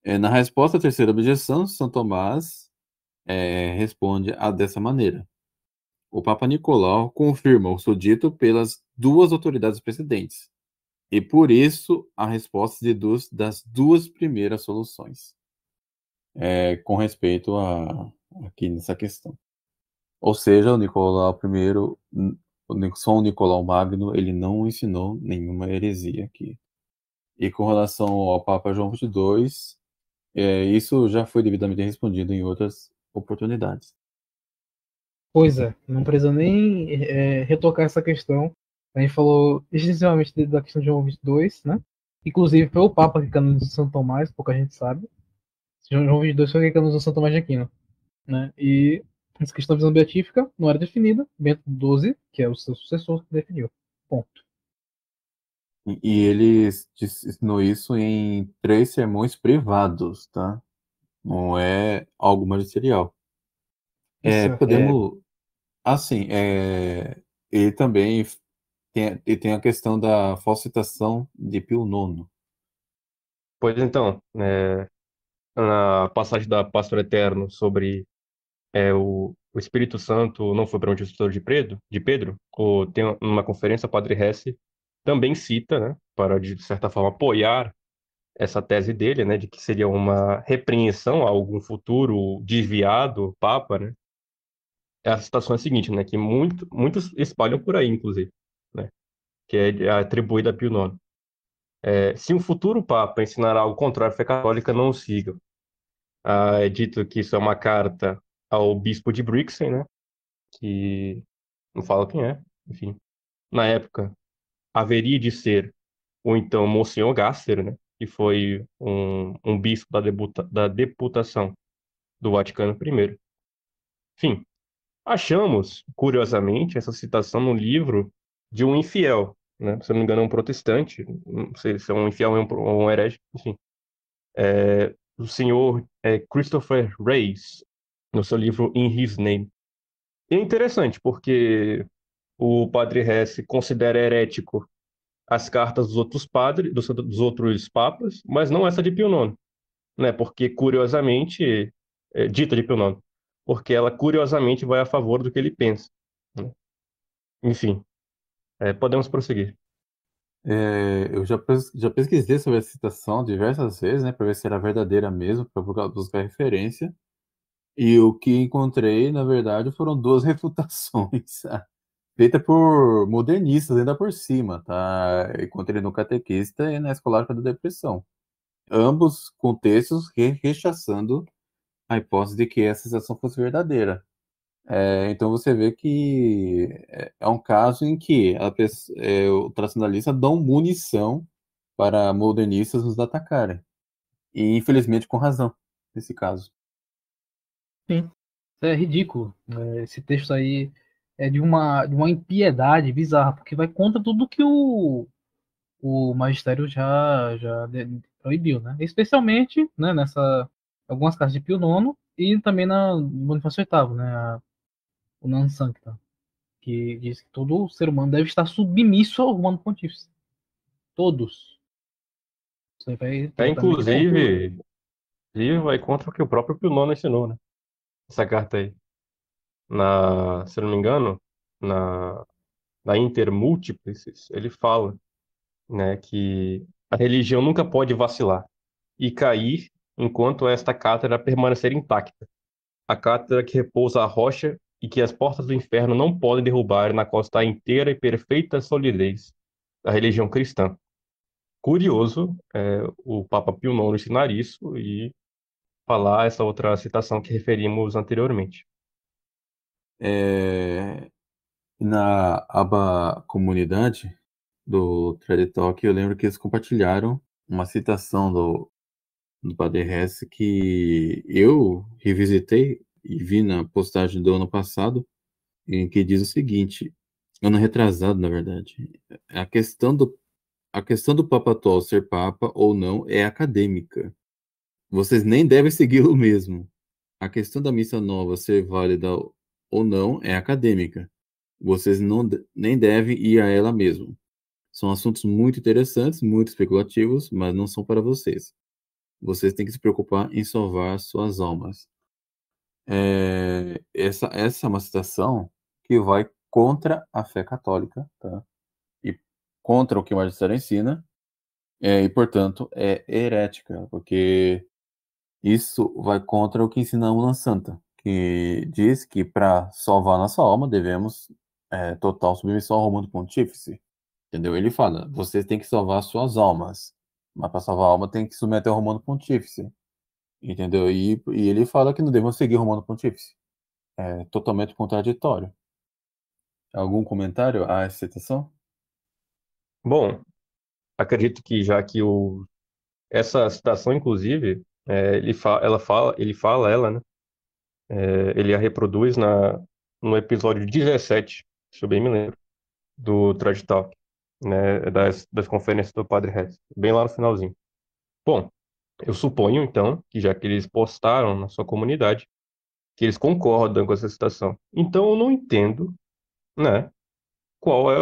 S1: Na resposta à terceira objeção, São Tomás responde dessa maneira. O Papa Nicolau confirma o seu dito pelas duas autoridades precedentes, e por isso a resposta das duas primeiras soluções, com respeito aqui nessa questão. Ou seja, o Nicolau I, São Nicolau Magno, ele não ensinou nenhuma heresia aqui. E com relação ao Papa João XXII, isso já foi devidamente respondido em outras oportunidades.
S2: Pois é, não precisa nem retocar essa questão. A gente falou extensivamente da questão de João 22, né? Inclusive foi o Papa que canonizou São Tomás, pouca gente sabe. João 22 foi quem canonizou São Tomás de Aquino, né? E essa questão da visão beatífica não era definida. Bento XII, que é o seu sucessor, que definiu. Ponto.
S1: E ele ensinou isso em 3 sermões privados, tá? Não é algo magisterial.
S2: Certo.
S1: Podemos, assim, ele também tem a questão da falsitação de Pio IX.
S3: Pois então, na passagem da Pastor Eterno sobre o Espírito Santo não foi para um instrutor de Pedro, tem uma conferência, o Padre Hesse também cita, né, para, de certa forma, apoiar essa tese dele, né, de que seria uma repreensão a algum futuro desviado Papa, né? A citação é a seguinte, né, que muitos espalham por aí, inclusive, né, que é atribuída a Pio IX. Se um futuro Papa ensinar algo contrário à fé católica, não o sigam. É dito que isso é uma carta ao bispo de Brixen, né, que não fala quem é, enfim. Na época, haveria de ser o então Monsenhor Gasser, né, que foi um bispo da deputação do Vaticano I. Enfim, achamos, curiosamente, essa citação no livro de um infiel, né? Se eu não me engano, é um protestante, não sei se é um infiel ou um herege, enfim. O senhor Christopher Reis, no seu livro In His Name. E é interessante, porque o padre Hesse considera herético as cartas dos outros padres, dos outros papas, mas não essa de Pio IX, né? Porque, curiosamente, dita de Pio IX, porque ela, curiosamente, vai a favor do que ele pensa, né? Enfim, podemos prosseguir.
S1: Eu já pesquisei sobre essa citação diversas vezes, né, para ver se era verdadeira mesmo, para buscar referência. E o que encontrei, na verdade, foram duas refutações, feitas por modernistas ainda por cima, tá? Encontrei no Catequista e na Escolática da Depressão. Ambos com textos rechaçando a hipótese de que essa citação fosse verdadeira. Então você vê que é um caso em que o tradicionalista dão munição para modernistas nos atacarem. E infelizmente com razão, nesse caso.
S2: Sim, isso é ridículo. Esse texto aí é de uma impiedade bizarra, porque vai contra tudo que o magistério já proibiu, né? Especialmente, né, algumas cartas de Pio IX e também na Bonifácio VIII, né, o Non Sancta, que diz que todo ser humano deve estar submisso ao Romano Pontífice. Todos. Você vai diretamente contra.
S3: Inclusive, vai contra o que o próprio Pio IX ensinou, né? Essa carta aí. Se eu não me engano, na, na Inter Multiplices, ele fala, né, que a religião nunca pode vacilar e cair enquanto esta cátedra permanecer intacta. A cátedra que repousa a rocha e que as portas do inferno não podem derrubar, na qual está a inteira e perfeita solidez da religião cristã. Curioso, o Papa Pio IX ensinar isso e falar essa outra citação que referimos anteriormente.
S1: Na aba comunidade do Thread Talk, eu lembro que eles compartilharam uma citação do Padre Hess que eu revisitei e vi na postagem do ano passado, em que diz o seguinte, ano retrasado, na verdade, a questão do Papa atual ser Papa ou não é acadêmica. Vocês nem devem segui-lo mesmo. A questão da missa nova ser válida ou não é acadêmica. Vocês nem devem ir a ela mesmo. São assuntos muito interessantes, muito especulativos, mas não são para vocês. Vocês têm que se preocupar em salvar suas almas. Essa é uma citação que vai contra a fé católica, tá? E contra o que o magistério ensina, e, portanto, é herética, porque isso vai contra o que ensina a Una Santa, que diz que para salvar nossa alma devemos total submissão ao Romano Pontífice. Entendeu? Ele fala, vocês têm que salvar suas almas, mas para salvar a alma tem que submeter ao Romano Pontífice. Entendeu? E ele fala que não devemos seguir o Romano Pontífice. É totalmente contraditório. Algum comentário a essa citação?
S3: Bom, acredito que já que essa citação, inclusive, ela, né? Ele a reproduz no episódio 17, se eu bem me lembro, do Trash Talk, né? Das conferências do Padre Hess, bem lá no finalzinho. Bom, eu suponho, então, que já que eles postaram na sua comunidade, que eles concordam com essa citação. Então eu não entendo, né, qual é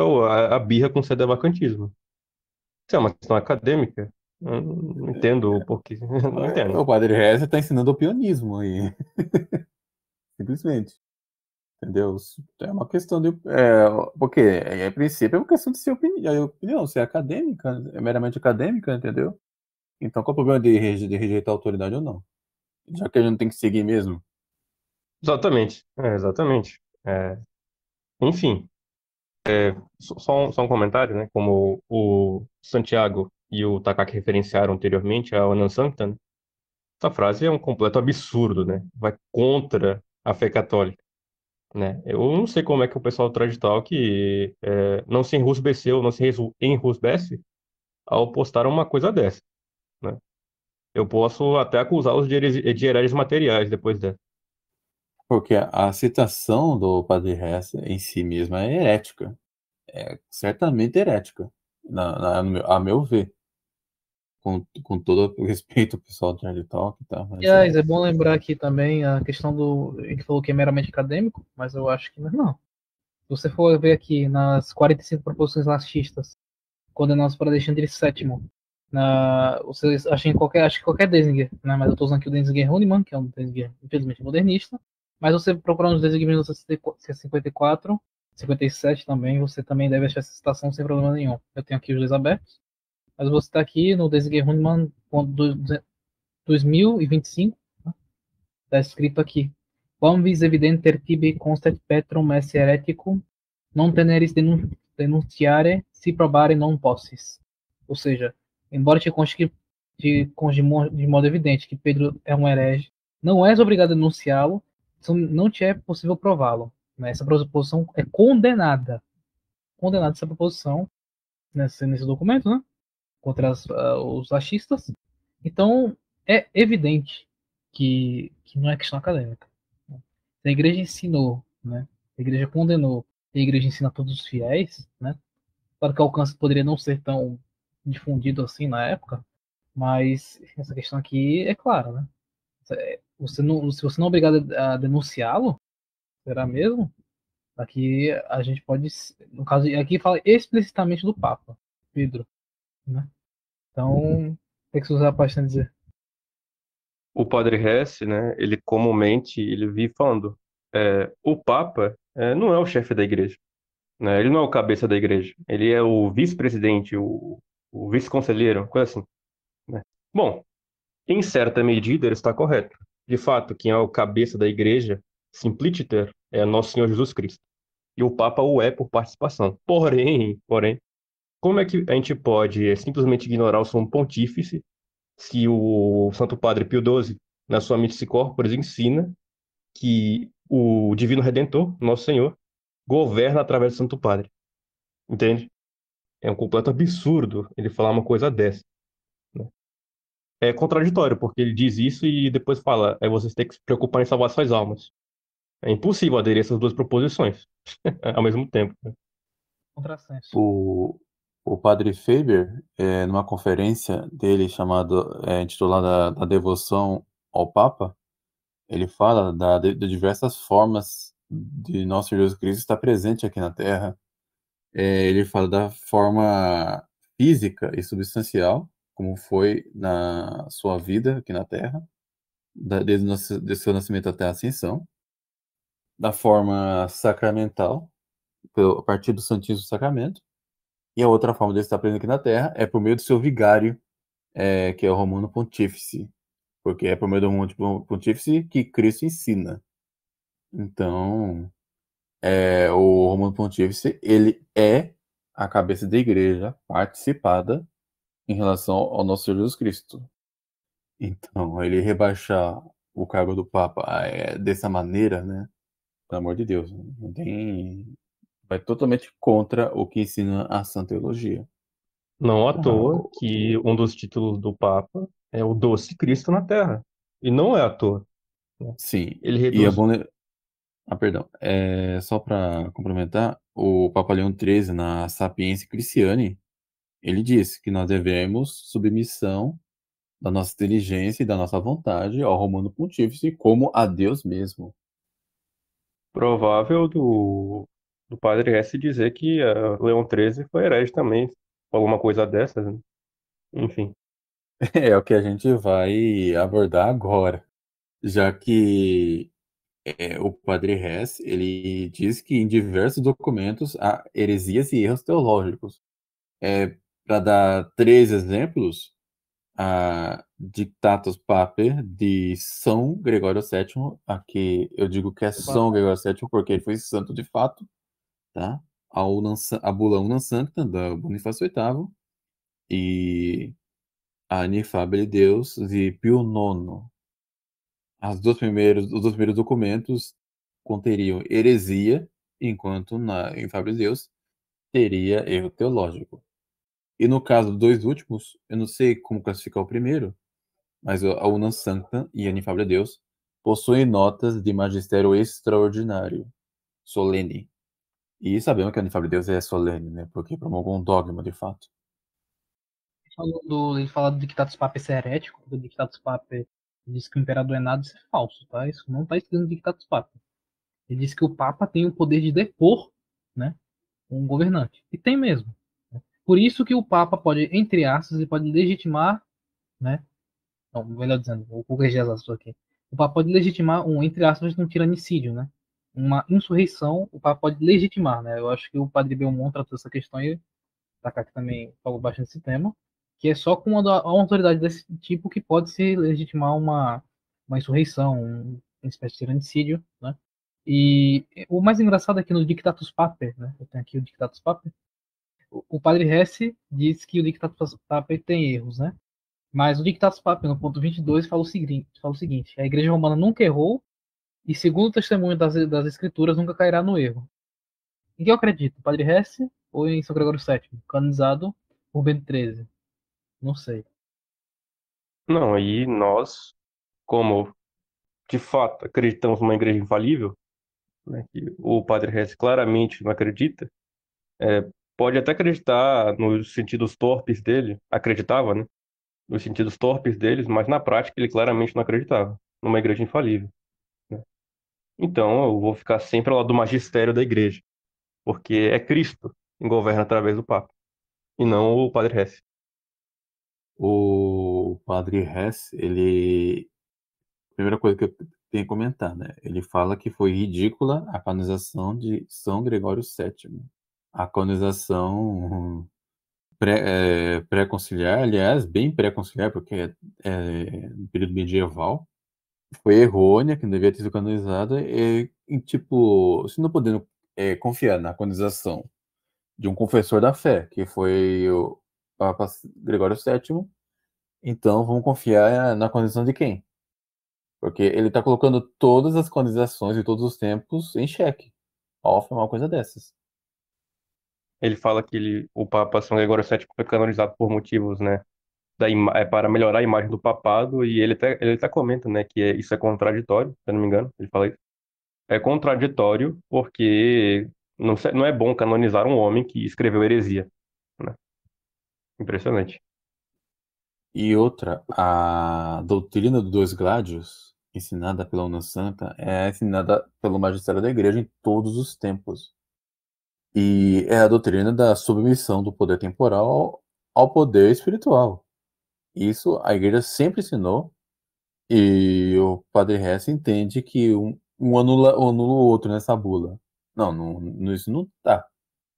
S3: a birra com o sedevacantismo. Se é uma questão acadêmica, eu não entendo o porquê. Não
S1: O
S3: entendo.
S1: Padre Reza está ensinando o pionismo aí. Simplesmente. Entendeu? É uma questão de. Porque, a princípio, é uma questão de ser opinião, ser acadêmica, é meramente acadêmica, entendeu? Então, qual é o problema de rejeitar a autoridade ou não? Já que a gente não tem que seguir mesmo.
S3: Exatamente. Exatamente. Enfim, só um comentário, né? Como o Santiago e o Takaki referenciaram anteriormente a Onan Sancta, né? Essa frase é um completo absurdo, né? Vai contra a fé católica, né? Eu não sei como é que o pessoal do Trash Talk não se enrusbeceu, não se enrusbece ao postar uma coisa dessa, né? Eu posso até acusá-los de hereges materiais depois dessa.
S1: Porque a citação do Padre Hess em si mesma é herética. É certamente herética, a meu ver. Com todo o respeito ao pessoal do Nerd Talk, tá? Mas
S2: Aliás, é bom lembrar aqui também a questão do. Ele falou que é meramente acadêmico, mas eu acho que não. Se você for ver aqui nas 45 proposições laxistas condenadas para Alexandre VII, vocês acham acho que qualquer Denzinger, né? Mas eu estou usando aqui o Denzinger Huniman, que é um Denzinger, infelizmente, modernista. Mas você procurando os Denzinger de 1954, 57 também, você também deve achar essa citação sem problema nenhum. Eu tenho aqui os dois abertos. Mas você está aqui no Denzinger Huniman 2025, está escrito aqui. Quam vis evidenter tibi constat Petrum esse hereticum, non teneris denunciare, se probare non possis. Ou seja, embora te conste de modo evidente que Pedro é um herege, não és obrigado a denunciá-lo, não te é possível prová-lo. Essa proposição é condenada. Condenada essa proposição nesse documento, né? Contra os achistas. Então, é evidente que não é questão acadêmica. Se a igreja ensinou, né? A igreja condenou, e a igreja ensina a todos os fiéis, né? Claro que o alcance poderia não ser tão difundido assim na época, mas essa questão aqui é clara, né? Você não, se você não é obrigado a denunciá-lo, será mesmo? Aqui a gente pode, no caso, aqui fala explicitamente do Papa, Pedro, né? Então, o que que você pode dizer?
S3: O padre Hess, né, ele comumente ele vive falando, o Papa não é o chefe da igreja, né? Ele não é o cabeça da igreja, ele é o vice-presidente, o vice-conselheiro, coisa assim, né? Bom, em certa medida ele está correto. De fato, quem é o cabeça da igreja, simpliciter, é nosso Senhor Jesus Cristo. E o Papa o é por participação. Porém, como é que a gente pode simplesmente ignorar o sumo pontífice se o Santo Padre Pio XII, na sua Mística Corporis, ensina que o Divino Redentor, nosso Senhor, governa através do Santo Padre? Entende? É um completo absurdo ele falar uma coisa dessa, né? É contraditório, porque ele diz isso e depois fala, vocês têm que se preocupar em salvar suas almas. É impossível aderir a essas duas proposições ao mesmo tempo, né?
S2: Contrassenso.
S1: O, o padre Faber, numa conferência dele intitulada da Devoção ao Papa, ele fala de diversas formas de nosso Senhor Jesus Cristo estar presente aqui na Terra. Ele fala da forma física e substancial, como foi na sua vida aqui na Terra, desde seu nascimento até a ascensão, da forma sacramental, a partir do Santíssimo Sacramento, e a outra forma de estar presente aqui na Terra é por meio do seu vigário, que é o Romano Pontífice, porque é por meio do Romano Pontífice que Cristo ensina. Então, o Romano Pontífice, ele é a cabeça da igreja participada em relação ao nosso Senhor Jesus Cristo. Então, ele rebaixar o cargo do Papa dessa maneira, né? Pelo amor de Deus, não tem. Vai totalmente contra o que ensina a Santa Teologia.
S3: Não à
S1: Ah,
S3: toa que um dos títulos do Papa é o Doce Cristo na Terra. E não é à toa, né?
S1: sim,
S3: Ele
S1: e é
S3: reduz.
S1: bom. Perdão. Só para complementar, o Papa Leão XIII, na Sapientia Christiani, ele disse que nós devemos submissão da nossa inteligência e da nossa vontade ao Romano Pontífice como a Deus mesmo.
S3: Provável do padre S dizer que Leão XIII foi herege também. Alguma coisa dessas, né? Enfim.
S1: É o que a gente vai abordar agora, já que o Padre Hess, ele diz que em diversos documentos há heresias e erros teológicos. Para dar três exemplos, a Dictatus Paper de São Gregório VII, aqui eu digo que é
S2: Opa,
S1: São Gregório VII porque ele foi santo de fato, tá? A Bula Unam Sancta, da Bonifácio VIII, e a Inefabile Deus de Pio IX. Os dois primeiros documentos conteriam heresia, enquanto na Inefabile Deus teria erro teológico. E no caso dos dois últimos, eu não sei como classificar o primeiro, mas a Unam Sancta e a Inefável Deus possuem notas de magistério extraordinário, solene. E sabemos que a Inefável Deus é solene, né? Porque promulgou um dogma, de fato.
S2: ele fala do Dictatus Papae ser herético, do Dictatus Papae diz que o imperador é nada, isso é falso, tá? Isso não está escrito no Dictatus Papae. Ele diz que o Papa tem o poder de depor, né, um governante. E tem mesmo. Né? Por isso que o Papa pode, entre aspas, ele pode legitimar, né? Não, melhor dizendo, vou corrigir as aspas aqui. O Papa pode legitimar entre aspas, um tiranicídio, né? Uma insurreição, o Papa pode legitimar, né? Eu acho que o Padre Belmont tratou essa questão e Takaki também falou bastante desse tema, que é só com uma autoridade desse tipo que pode se legitimar uma insurreição, uma espécie de tiranicídio, né? E o mais engraçado é que no Dictatus Paper, né? Eu tenho aqui o Dictatus Paper. O padre Hesse diz que o Dictatus Paper tem erros, né? Mas o Dictatus Paper, no ponto 22, fala o seguinte: a Igreja Romana nunca errou e, segundo o testemunho das Escrituras, nunca cairá no erro. Em que eu acredito? Padre Hesse ou em São Gregório VII, canonizado por Bento XIII? Não sei.
S3: Não, aí nós, como de fato acreditamos numa igreja infalível, né, que o Padre Hess claramente não acredita, pode até acreditar nos sentidos torpes dele, acreditava, né, nos sentidos torpes deles, mas na prática ele claramente não acreditava numa igreja infalível, né? Então eu vou ficar sempre ao lado do magistério da igreja, porque é Cristo quem governa através do Papa, e não o Padre Hess.
S1: O padre Hess, ele. Primeira coisa que eu tenho que comentar, né? Ele fala que foi ridícula a canonização de São Gregório VII. A canonização pré-conciliar, aliás, bem pré-conciliar, porque no período medieval, foi errônea, que não devia ter sido canonizada, e tipo, se não podendo confiar na canonização de um confessor da fé, que foi o Papa Gregório VII, então vamos confiar na canonização de quem? Porque ele está colocando todas as canonizações de todos os tempos em xeque ao afirmar uma coisa dessas.
S3: Ele fala que o Papa São Gregório VII foi canonizado por motivos, né, para melhorar a imagem do papado, e ele até comenta, né, que isso é contraditório, se eu não me engano, ele fala isso. É contraditório porque não é bom canonizar um homem que escreveu heresia, né? Impressionante.
S1: E outra, a doutrina dos dois gládios, ensinada pela Una Santa, é ensinada pelo magistério da igreja em todos os tempos. E é a doutrina da submissão do poder temporal ao poder espiritual. Isso a igreja sempre ensinou, e o padre Hess entende que um anula o outro nessa bula. Não, isso não tá.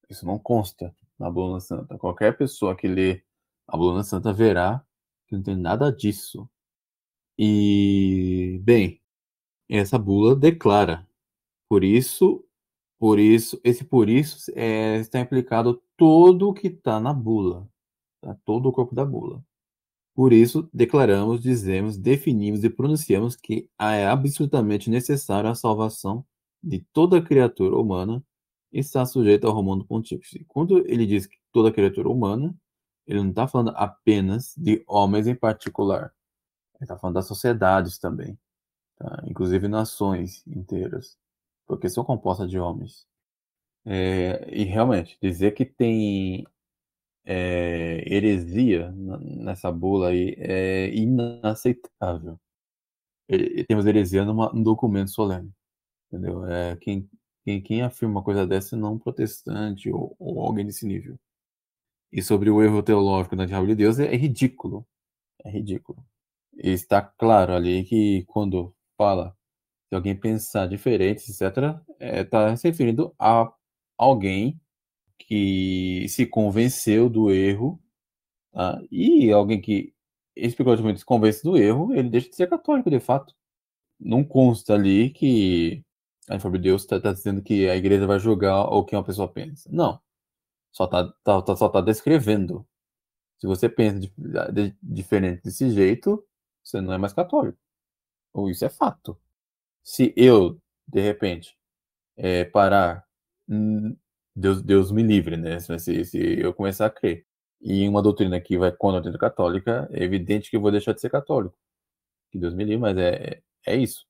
S1: Isso não consta na Bula Santa. Qualquer pessoa que lê a Bula Santa verá que não tem nada disso. E, bem, essa bula declara. Por isso está implicado todo o que está na bula, tá? Todo o corpo da bula. Por isso, declaramos, dizemos, definimos e pronunciamos que é absolutamente necessária a salvação de toda criatura humana e está sujeita ao Romano Pontífice. Quando ele diz que toda criatura humana, ele não está falando apenas de homens em particular. Ele está falando das sociedades também, tá? Inclusive nações inteiras, porque são compostas de homens. E realmente, dizer que tem heresia nessa bula aí é inaceitável. Temos heresia num documento solene, entendeu? Quem afirma uma coisa dessa não é um protestante ou alguém desse nível. E sobre o erro teológico na diabo de Deus é ridículo. É ridículo. E está claro ali que quando fala se alguém pensar diferente, etc., está se referindo a alguém que se convenceu do erro. Tá? E alguém que especulativamente se convence do erro, ele deixa de ser católico, de fato. Não consta ali que a Infâmia de Deus está dizendo que a igreja vai julgar o que uma pessoa pensa. Não. Só tá descrevendo. Se você pensa diferente desse jeito, você não é mais católico. Ou isso é fato. Se eu, de repente, parar, Deus me livre, né? Se eu começar a crer em uma doutrina que vai contra a doutrina católica, é evidente que eu vou deixar de ser católico. Que Deus me livre, mas é isso.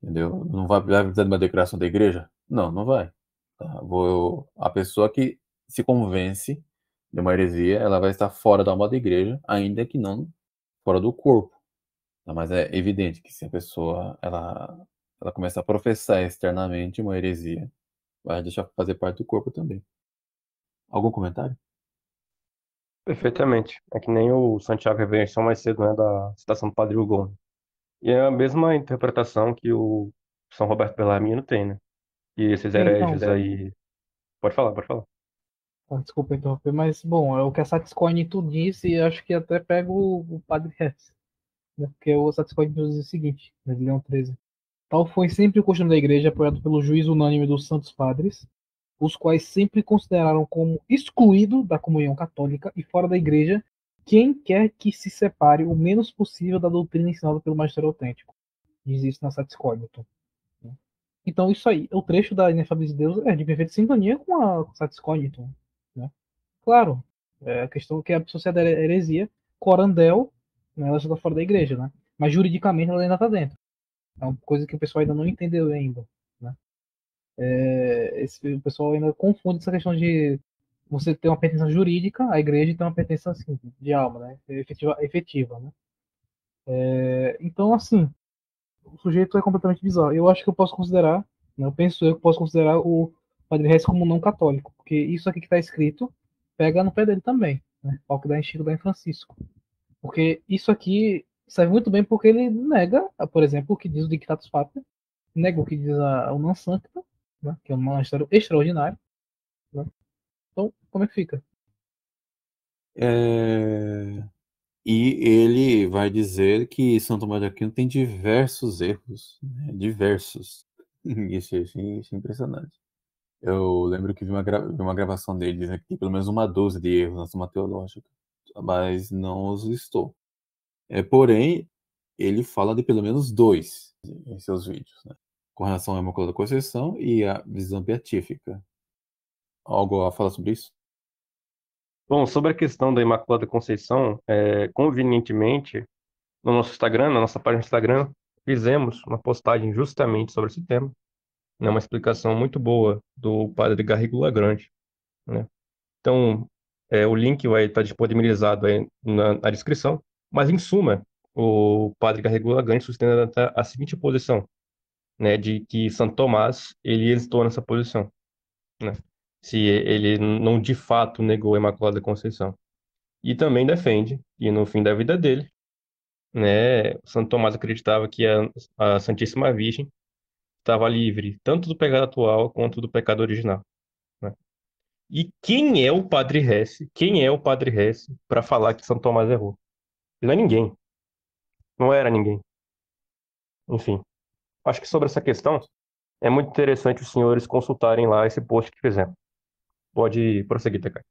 S1: Entendeu? Não vai precisar de uma declaração da igreja? Não, não vai. Tá? A pessoa que se convence de uma heresia, ela vai estar fora da alma da igreja, ainda que não fora do corpo. Tá? Mas é evidente que se a pessoa ela começa a professar externamente uma heresia, vai deixar fazer parte do corpo também. Algum comentário?
S3: Perfeitamente. É que nem o Santiago Reverenciou mais cedo, né, da citação do Padre Hugon. E é a mesma interpretação que o São Roberto Bellarmino tem, né? E esses
S2: Então,
S3: hereges aí. Pode falar, pode falar.
S2: desculpa interromper, mas bom, é o que a Satiscoin disse, e acho que até pego o Padre Hess, né? Porque o Satiscoin diz o seguinte, né, de Leão 13. Tal foi sempre o costume da igreja, apoiado pelo juízo unânime dos santos padres, os quais sempre consideraram como excluído da comunhão católica e fora da igreja quem quer que se separe o menos possível da doutrina ensinada pelo magistério autêntico. Diz isso na Satiscognitum. Então, isso aí, o trecho da Inefabilis de Deus é de perfeita sintonia com a Satiscognitum. Né? Claro, a questão que a sociedade é heresia, Corandel, né, ela já está fora da igreja, né? Mas juridicamente ela ainda está dentro. É uma coisa que o pessoal ainda não entendeu ainda, né? O pessoal ainda confunde essa questão de você ter uma pertença jurídica à igreja e ter uma pertença assim, de alma, né? Efetiva, né? Então, assim, o sujeito é completamente bizarro. Eu acho que eu posso considerar, né, eu penso eu que posso considerar o Padre Reis como não católico, porque isso aqui que está escrito pega no pé dele também, né? Ao que dá em Chico, dá em Francisco. Porque isso aqui serve muito bem porque ele nega, por exemplo, o que diz o Dictatus Pater, nega o que diz a Unam Sancta, né, que é um monastério extraordinário. Né? Então, como é que fica?
S1: É, E ele vai dizer que São Tomás de Aquino tem diversos erros, né? Diversos. Isso é impressionante. Eu lembro que vi uma gravação dele dizendo que tem pelo menos uma dúzia de erros na Suma Teológica, mas não os listou. Porém, ele fala de pelo menos dois em seus vídeos, né? Com relação à Imaculada Conceição e à visão beatífica. Algo a falar sobre isso?
S3: Bom, sobre a questão da Imaculada Conceição, convenientemente, no nosso Instagram, na nossa página do Instagram, fizemos uma postagem justamente sobre esse tema, né, uma explicação muito boa do padre Garrigo Lagrange, né? Então, o link vai estar disponibilizado aí na descrição, mas em suma, o padre Garrigo Lagrange sustenta a seguinte posição, né, de que Santo Tomás ele hesitou nessa posição, né? Se ele não de fato negou a Imaculada Conceição. E também defende que no fim da vida dele, né, Santo Tomás acreditava que a Santíssima Virgem estava livre tanto do pecado atual quanto do pecado original, né? E quem é o Padre Hesse? Quem é o Padre Hesse para falar que Santo Tomás errou? Ele não é ninguém, não era ninguém. Enfim, acho que sobre essa questão é muito interessante os senhores consultarem lá esse post que fizemos. Pode prosseguir, Tekai.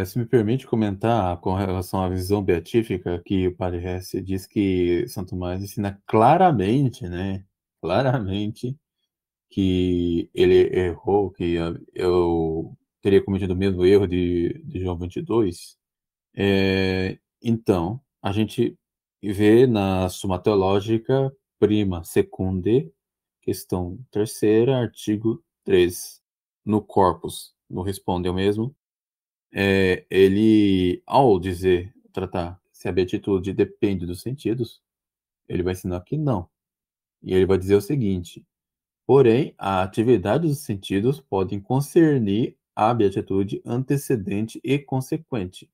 S1: Se me permite comentar com relação à visão beatífica, que o Padre Hesse diz que Santo Tomás ensina claramente, né? Claramente que ele errou, que eu teria cometido o mesmo erro de João 22. Então, a gente vê na Suma Teológica, prima secunde, questão terceira, artigo 3, no corpus, no responde eu mesmo, ele, ao dizer, tratar se a beatitude depende dos sentidos, ele vai ensinar que não. E ele vai dizer o seguinte: porém, a atividade dos sentidos podem concernir a beatitude antecedente e consequente.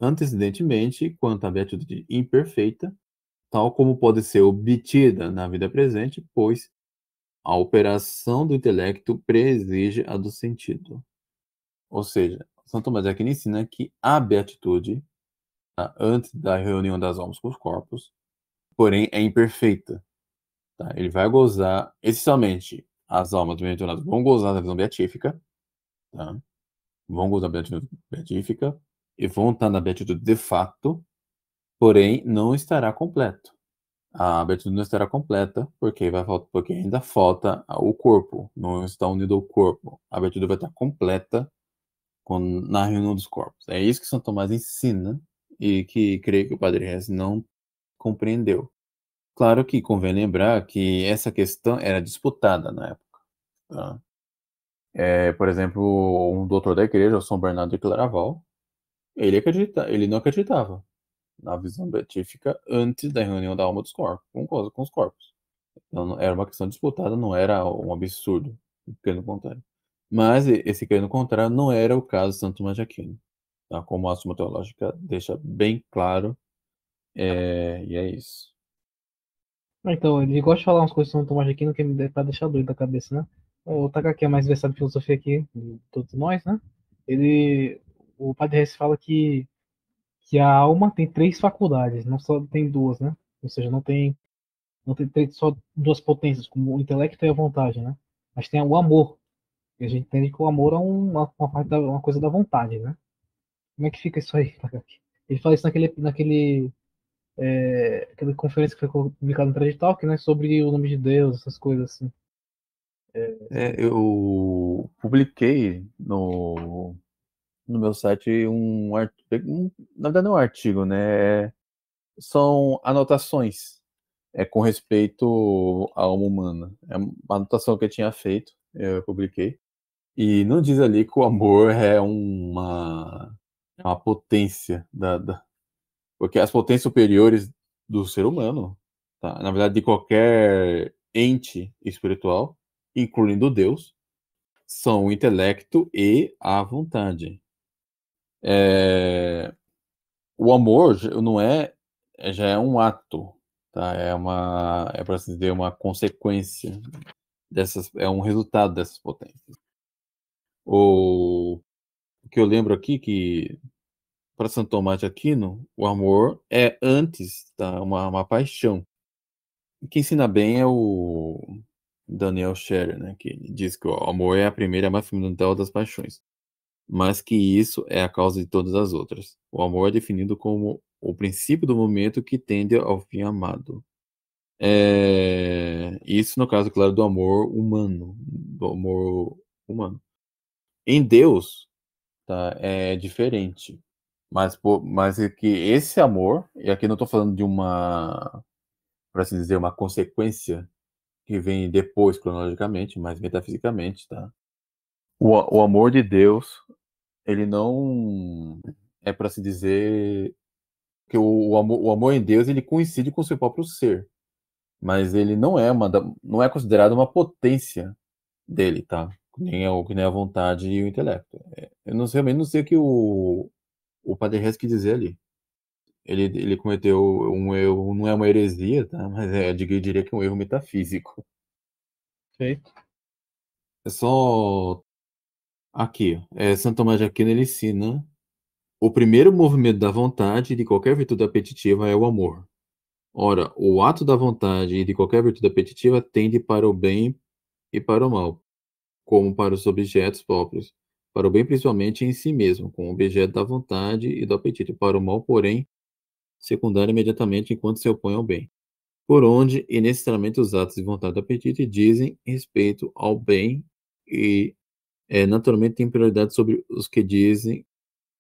S1: Antecedentemente, quanto à beatitude imperfeita, tal como pode ser obtida na vida presente, pois a operação do intelecto preexige a do sentido. Ou seja, São Tomás de Aquino ensina que a beatitude, tá, antes da reunião das almas com os corpos, porém é imperfeita. Tá? Ele vai gozar, essencialmente, as almas bem-aventuradas vão gozar da visão beatífica, tá? Vão gozar da beatitude beatífica e vão estar na beatitude de fato, porém não estará completo. A beatitude não estará completa porque ainda falta o corpo, não está unido ao corpo. A beatitude vai estar completa na reunião dos corpos. É isso que São Tomás ensina e que creio que o Padre Hess não compreendeu. Claro que convém lembrar que essa questão era disputada na época. Tá? Por exemplo, um doutor da igreja, o São Bernardo de Claraval, ele não acreditava na visão beatífica antes da reunião da alma dos corpos, com os corpos. Então, era uma questão disputada, não era um absurdo, pelo contrário. Mas esse querendo contrário não era o caso de Santo Tomás de Aquino, tá? Como a Suma Teológica deixa bem claro, e é isso.
S2: Então, ele gosta de falar umas coisas sobre São Tomás de Aquino que me dá pra deixar doido da cabeça, né? O Takaki é mais versado em filosofia aqui, de todos nós, né? Ele, o Padre Hess fala que a alma tem três faculdades, não só tem duas, né? Ou seja, não tem só duas potências, como o intelecto e a vontade, né? Mas tem o amor. E a gente entende que o amor é uma parte uma coisa da vontade, né? Como é que fica isso aí, Takaki? Ele fala isso aquela conferência que foi publicada no TED Talk, né? Sobre o nome de Deus, essas coisas assim.
S1: Eu publiquei no meu site um artigo, na verdade não é um artigo, né? São anotações com respeito à alma humana. É uma anotação que eu tinha feito, eu publiquei. E não diz ali que o amor é uma potência porque as potências superiores do ser humano, tá? Na verdade, de qualquer ente espiritual, incluindo Deus, são o intelecto e a vontade. O amor não já é um ato, tá? Para se dizer, uma consequência é um resultado dessas potências. O que eu lembro aqui que para Santo Tomás de Aquino, o amor é antes, tá? Uma paixão. Quem ensina bem é o Daniel Scherer, né? Que diz que o amor é a primeira e a mais fundamental das paixões, mas que isso é a causa de todas as outras. O amor é definido como o princípio do momento que tende ao fim amado. Isso no caso, claro, do amor humano, Em Deus, tá? É diferente. Mas é que esse amor, e aqui não estou falando de por assim dizer, uma consequência que vem depois cronologicamente, mas metafisicamente, tá? O amor de Deus, ele não é para se dizer que o amor em Deus ele coincide com o seu próprio ser, mas ele não é considerado uma potência dele, tá? Que nem a vontade e o intelecto. Eu não sei, realmente não sei o que o Padre Reis quis dizer ali. Ele cometeu um erro, não é uma heresia, tá? Mas eu diria que é um erro metafísico.
S2: Feito.
S1: É só aqui, Santo Tomás de Aquino ele ensina o primeiro movimento da vontade de qualquer virtude apetitiva é o amor. Ora, o ato da vontade e de qualquer virtude apetitiva tende para o bem e para o mal, como para os objetos próprios. Para o bem, principalmente em si mesmo, como objeto da vontade e do apetite. Para o mal, porém, secundário imediatamente enquanto se opõe ao bem. Por onde, e necessariamente, os atos de vontade do apetite dizem respeito ao bem e, naturalmente, têm prioridade sobre os que dizem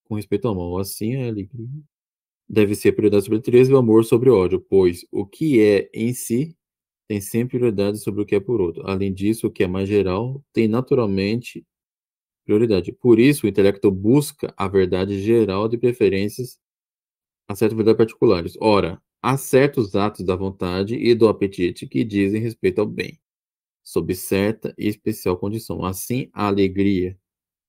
S1: com respeito ao mal. Assim, a alegria deve ser prioridade sobre a natureza e o amor sobre o ódio, pois o que é em si tem sempre prioridade sobre o que é por outro. Além disso, o que é mais geral tem naturalmente prioridade. Por isso, o intelecto busca a verdade geral de preferências a certas verdades particulares. Ora, há certos atos da vontade e do apetite que dizem respeito ao bem, sob certa e especial condição. Assim, a alegria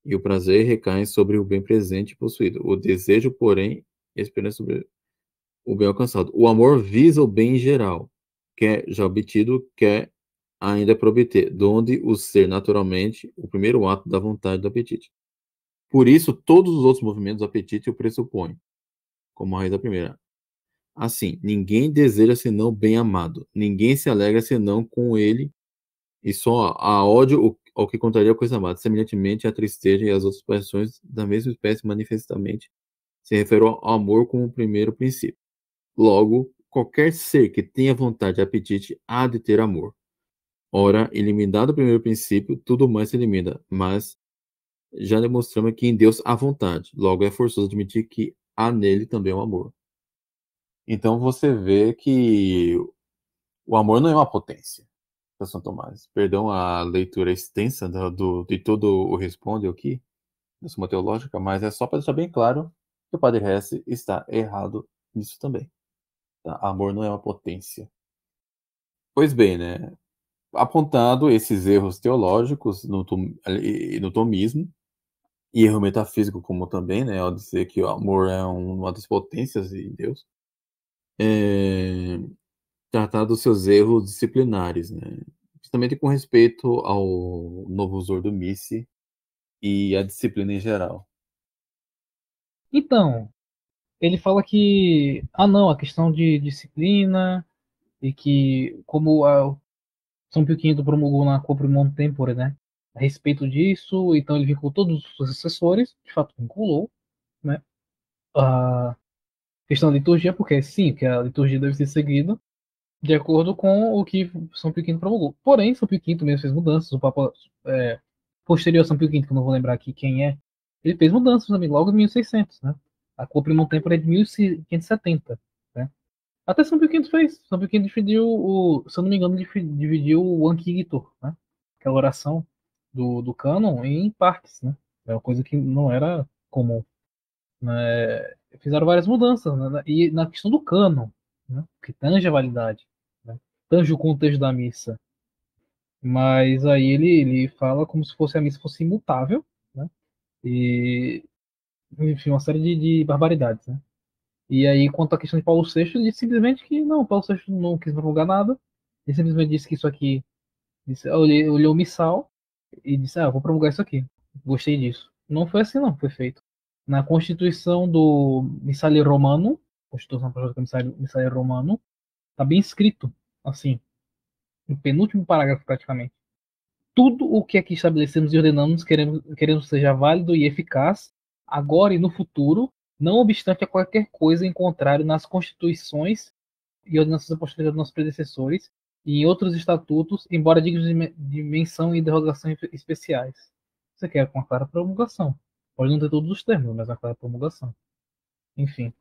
S1: e o prazer recaem sobre o bem presente e possuído. O desejo, porém, esperança sobre o bem alcançado. O amor visa o bem em geral, quer já obtido, quer ainda por obter, donde o ser naturalmente o primeiro ato da vontade e do apetite. Por isso, todos os outros movimentos do apetite o pressupõem, como a raiz da primeira. Assim, ninguém deseja senão o bem amado, ninguém se alegra senão com ele, e só há ódio ao que contraria a coisa amada. Semelhantemente, a tristeza e as outras paixões da mesma espécie manifestamente se referem ao amor como o primeiro princípio. Logo, qualquer ser que tenha vontade e apetite há de ter amor. Ora, eliminado o primeiro princípio, tudo mais se elimina, mas já demonstramos que em Deus há vontade. Logo, é forçoso admitir que há nele também o amor. Então você vê que o amor não é uma potência para São Tomás. Perdão a leitura extensa de todo o responde aqui, da Suma Teológica, mas é só para deixar bem claro que o Padre Hesse está errado nisso também. Tá? Amor não é uma potência. Pois bem, né? Apontado esses erros teológicos no tomismo, e erro metafísico como também, né? Ao dizer que o amor é uma das potências de Deus. Tratar dos seus erros disciplinares, né? Justamente com respeito ao novo uso do Misse e a disciplina em geral.
S2: Então, ele fala que, não, a questão de disciplina e que, como São Pio V promulgou na Coprimon Tempore, né, a respeito disso, então ele vinculou todos os seus assessores, de fato vinculou, né, a questão da liturgia, porque sim, que a liturgia deve ser seguida de acordo com o que São Pio V promulgou. Porém, São Pio V mesmo fez mudanças, o Papa posterior a São Pio V, que eu não vou lembrar aqui quem é, ele fez mudanças também, logo em 1600, né? A Coprimon Tempore é de 1570, né? Até São Pio V fez. São Pio V dividiu se eu não me engano, dividiu o Ankhigitor, né? Aquela oração do cânon em partes, né? É uma coisa que não era comum, né? Fizeram várias mudanças, né? E na questão do cânon, né? Que tange a validade, né? Tange o contexto da missa. Mas aí ele fala como se fosse a missa fosse imutável, né? E, enfim, uma série de barbaridades, né? E aí, quanto à questão de Paulo VI, ele disse simplesmente que não, Paulo VI não quis promulgar nada. Ele simplesmente disse que isso aqui. Olhou o missal e disse: Ah, vou promulgar isso aqui. Gostei disso. Não foi assim, não, foi feito. Na Constituição do Missale Romano, Constituição Apostólica Missale Romano, está bem escrito, assim, no penúltimo parágrafo praticamente. Tudo o que aqui estabelecemos e ordenamos queremos seja válido e eficaz, agora e no futuro, não obstante a qualquer coisa em contrário nas constituições e ordenanças apostólicas dos nossos predecessores e em outros estatutos, embora dignos de menção e derrogação especiais. Você quer com a clara promulgação. Pode não ter todos os termos, mas a clara promulgação. Enfim.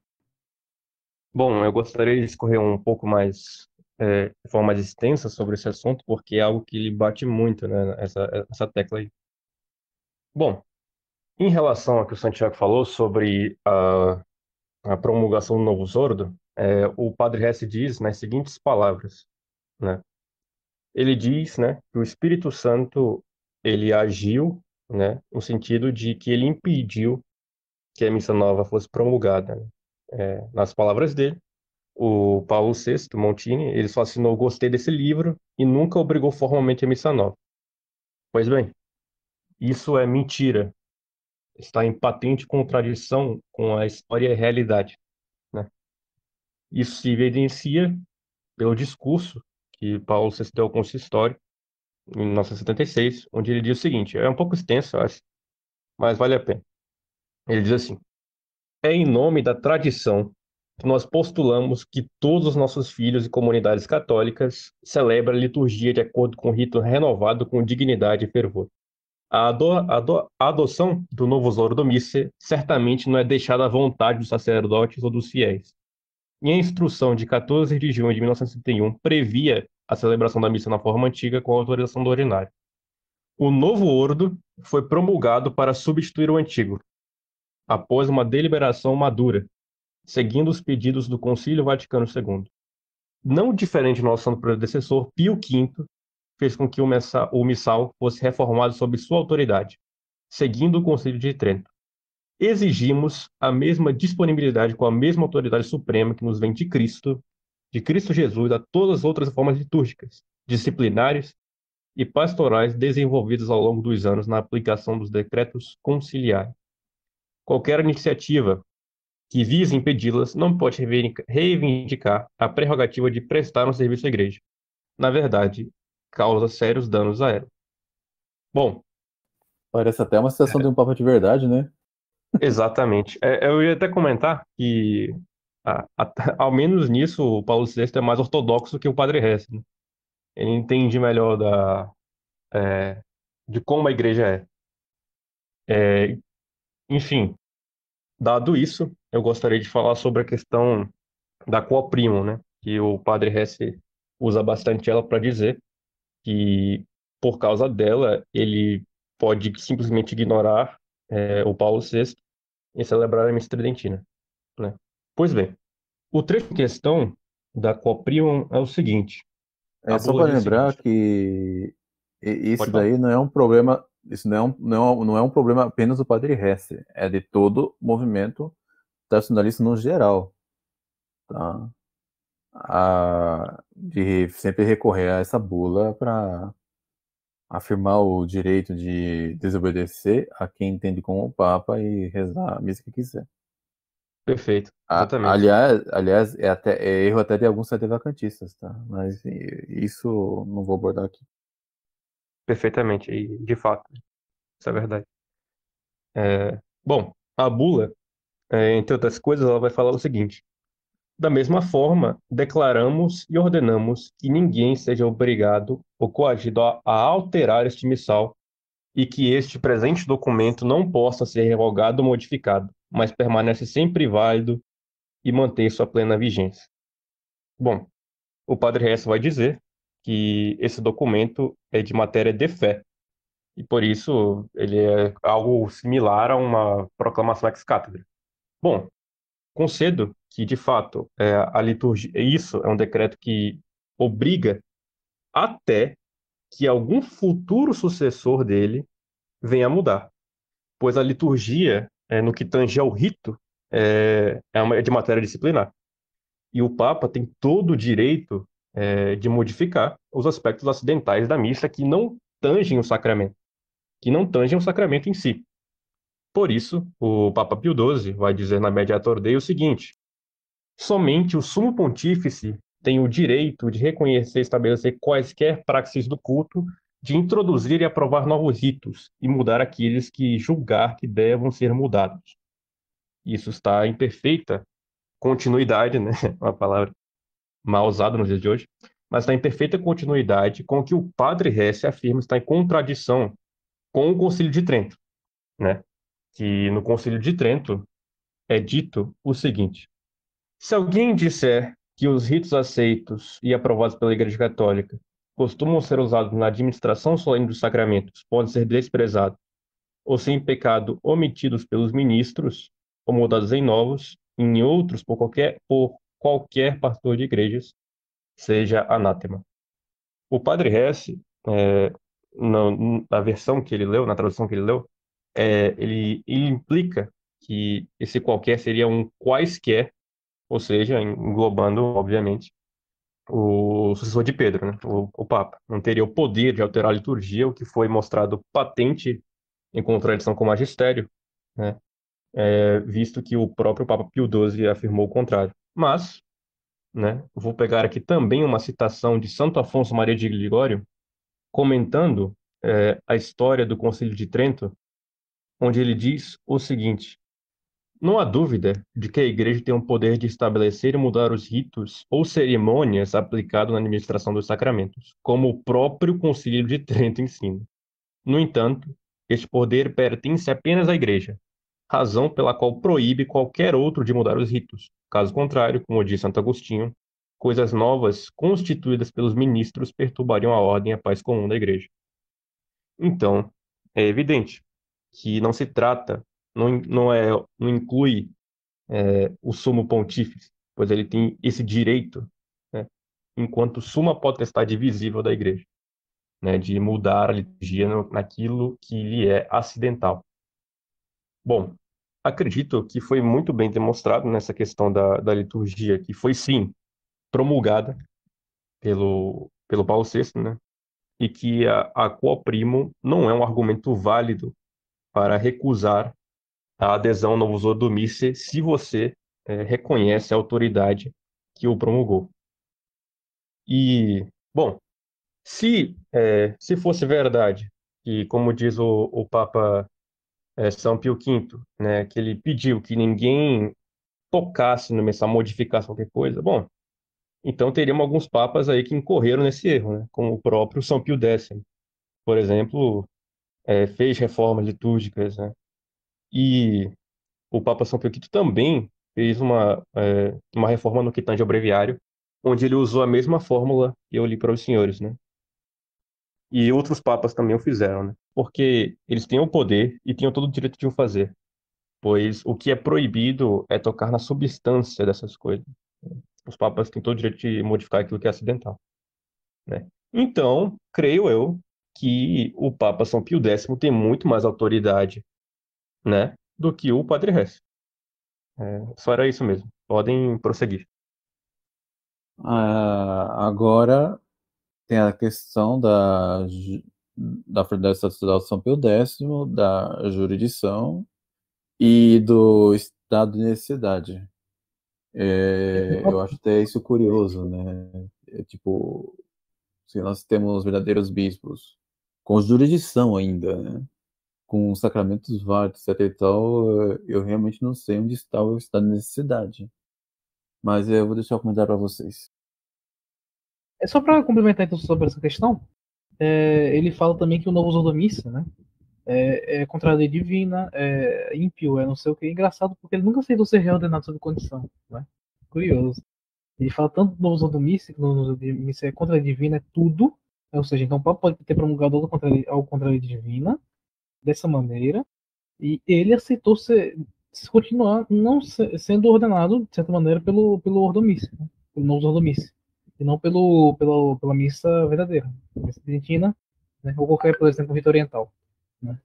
S3: Bom, eu gostaria de discorrer um pouco mais, de forma mais extensa sobre esse assunto, porque é algo que lhe bate muito, né, essa tecla aí. Bom, em relação ao que o Santiago falou sobre a promulgação do novo sordo, o Padre Hesse diz nas seguintes palavras, né? Ele diz, né, que o Espírito Santo ele agiu, né, no sentido de que ele impediu que a missa nova fosse promulgada, né? Nas palavras dele, o Paulo VI, Montini, ele só assinou gostei desse livro e nunca obrigou formalmente a missa nova. Pois bem, isso é mentira. Está em patente contradição com a história e a realidade, né? Isso se evidencia pelo discurso que Paulo VI deu ao consistório em 1976, onde ele diz o seguinte, é um pouco extenso, eu acho, mas vale a pena. Ele diz assim: é em nome da tradição que nós postulamos que todos os nossos filhos e comunidades católicas celebrem a liturgia de acordo com o rito renovado com dignidade e fervor. A adoção do novo Zoro do Missa certamente não é deixada à vontade dos sacerdotes ou dos fiéis. E a instrução de 14 de junho de 1961 previa a celebração da missa na forma antiga com a autorização do ordinário. O novo ordo foi promulgado para substituir o antigo, após uma deliberação madura, seguindo os pedidos do Concílio Vaticano II. Não diferente do nosso santo predecessor, Pio V fez com que o missal fosse reformado sob sua autoridade, seguindo o Concílio de Trento. Exigimos a mesma disponibilidade com a mesma autoridade suprema que nos vem de Cristo Jesus, a todas as outras formas litúrgicas, disciplinares e pastorais desenvolvidas ao longo dos anos na aplicação dos decretos conciliares. Qualquer iniciativa que vise impedi-las não pode reivindicar a prerrogativa de prestar um serviço à igreja. Na verdade, causa sérios danos a ela. Bom,
S1: Parece até uma citação de um Papa de verdade, né?
S3: exatamente. Eu ia até comentar que, ao menos nisso, o Paulo VI é mais ortodoxo que o Padre Hess, né? Ele entende melhor de como a igreja é. Enfim, dado isso, eu gostaria de falar sobre a questão da quo primo, né? Que o Padre Hess usa bastante ela para dizer que, por causa dela, ele pode simplesmente ignorar o Paulo VI e celebrar a missa tridentina, né? Pois bem, o trecho em questão da quo primo é o seguinte: a
S1: É só
S3: bula
S1: para
S3: diz o
S1: lembrar
S3: seguinte,
S1: que isso
S3: pode falar.
S1: daí não é um problema, isso não é um problema apenas do Padre Hesse, é de todo o movimento tradicionalista no geral, tá? De sempre recorrer a essa bula para afirmar o direito de desobedecer a quem entende como o Papa e rezar a missa que quiser.
S3: Perfeito, exatamente.
S1: Aliás, é erro até de alguns sedevacantistas, tá? Mas isso não vou abordar aqui.
S3: Perfeitamente, e de fato, isso é verdade. Bom, a bula, entre outras coisas, ela vai falar o seguinte: da mesma forma, declaramos e ordenamos que ninguém seja obrigado ou coagido a alterar este missal e que este presente documento não possa ser revogado ou modificado, mas permanece sempre válido e mantém sua plena vigência. Bom, o padre Hess vai dizer que esse documento é de matéria de fé, e por isso ele é algo similar a uma proclamação ex cátedra. Bom, concedo que, de fato, a liturgia, isso é um decreto que obriga até que algum futuro sucessor dele venha a mudar, pois a liturgia, no que tange ao rito, é de matéria disciplinar. E o Papa tem todo o direito, de modificar os aspectos acidentais da missa que não tangem o sacramento em si. Por isso, o Papa Pio XII vai dizer na Mediator Dei o seguinte: somente o Sumo Pontífice tem o direito de reconhecer e estabelecer quaisquer praxes do culto, de introduzir e aprovar novos ritos e mudar aqueles que julgar que devam ser mudados. Isso está em perfeita continuidade, né? Uma palavra mal usada nos dias de hoje, mas está em perfeita continuidade com o que o padre Hess afirma está em contradição com o Concílio de Trento, né? Que no Concílio de Trento é dito o seguinte: se alguém disser que os ritos aceitos e aprovados pela Igreja Católica costumam ser usados na administração solene dos sacramentos, podem ser desprezados, ou sem pecado omitidos pelos ministros, ou mudados em novos, em outros por qualquer pastor de igrejas, seja anátema. O padre Hess, é, na versão que ele leu, na tradução que ele leu, ele implica que esse qualquer seria um quaisquer, ou seja, englobando, obviamente, o sucessor de Pedro, né? O Papa. Não teria o poder de alterar a liturgia, o que foi mostrado patente em contradição com o magistério, né? Visto que o próprio Papa Pio XII afirmou o contrário. Mas, né, vou pegar aqui também uma citação de Santo Afonso Maria de Ligório, comentando a história do Concílio de Trento, onde ele diz o seguinte: não há dúvida de que a Igreja tem o poder de estabelecer e mudar os ritos ou cerimônias aplicados na administração dos sacramentos, como o próprio Concílio de Trento ensina. No entanto, este poder pertence apenas à Igreja, razão pela qual proíbe qualquer outro de mudar os ritos. Caso contrário, como diz Santo Agostinho, coisas novas constituídas pelos ministros perturbariam a ordem e a paz comum da Igreja. Então, é evidente que não se trata, não inclui o sumo pontífice, pois ele tem esse direito, né, enquanto suma potestade visível da Igreja, né, de mudar a liturgia naquilo que lhe é acidental. Bom, acredito que foi muito bem demonstrado nessa questão da liturgia, que foi sim promulgada pelo Paulo VI, né, e que a quo primo não é um argumento válido para recusar a adesão ao novo uso do Misse se você reconhece a autoridade que o promulgou. E, bom, se fosse verdade, que como diz o Papa São Pio V, né, que ele pediu que ninguém tocasse no missa, modificasse qualquer coisa, bom, então teríamos alguns papas aí que incorreram nesse erro, né, como o próprio São Pio X, por exemplo, fez reformas litúrgicas, né, e o Papa São Pio V também fez uma reforma no que tange ao breviário, onde ele usou a mesma fórmula que eu li para os senhores, né? E outros papas também o fizeram, né? Porque eles têm o poder e têm todo o direito de o fazer, pois o que é proibido é tocar na substância dessas coisas. Os papas têm todo o direito de modificar aquilo que é acidental, né? Então, creio eu que o Papa São Pio X tem muito mais autoridade, né, do que o Padre Hess. Só era isso mesmo. Podem prosseguir.
S1: Agora tem a questão da Frei Estadual de São Pio X, da jurisdição e do estado de necessidade. Eu acho até isso curioso, né? Tipo, se nós temos verdadeiros bispos com jurisdição ainda, né? Com sacramentos válidos, etc e tal, eu realmente não sei onde está o estado de necessidade. Mas eu vou deixar o comentário para vocês.
S2: É só para complementar então sobre essa questão, ele fala também que o novo uso da missa, né, é contra a lei divina, é ímpio, é não sei o que. É engraçado porque ele nunca aceitou ser reordenado sob condição, né? Curioso. Ele fala tanto no uso do místico, no uso de místico é contra a divina, é tudo. Ou seja, então o Papa pode ter promulgado ao contra a lei divina, dessa maneira, e ele aceitou continuar não sendo ordenado, de certa maneira, pelo ordomício, né? Pelo novo ordomício, e não pela missa verdadeira, a missa tridentina, né? Ou qualquer, por exemplo, rito oriental. Né?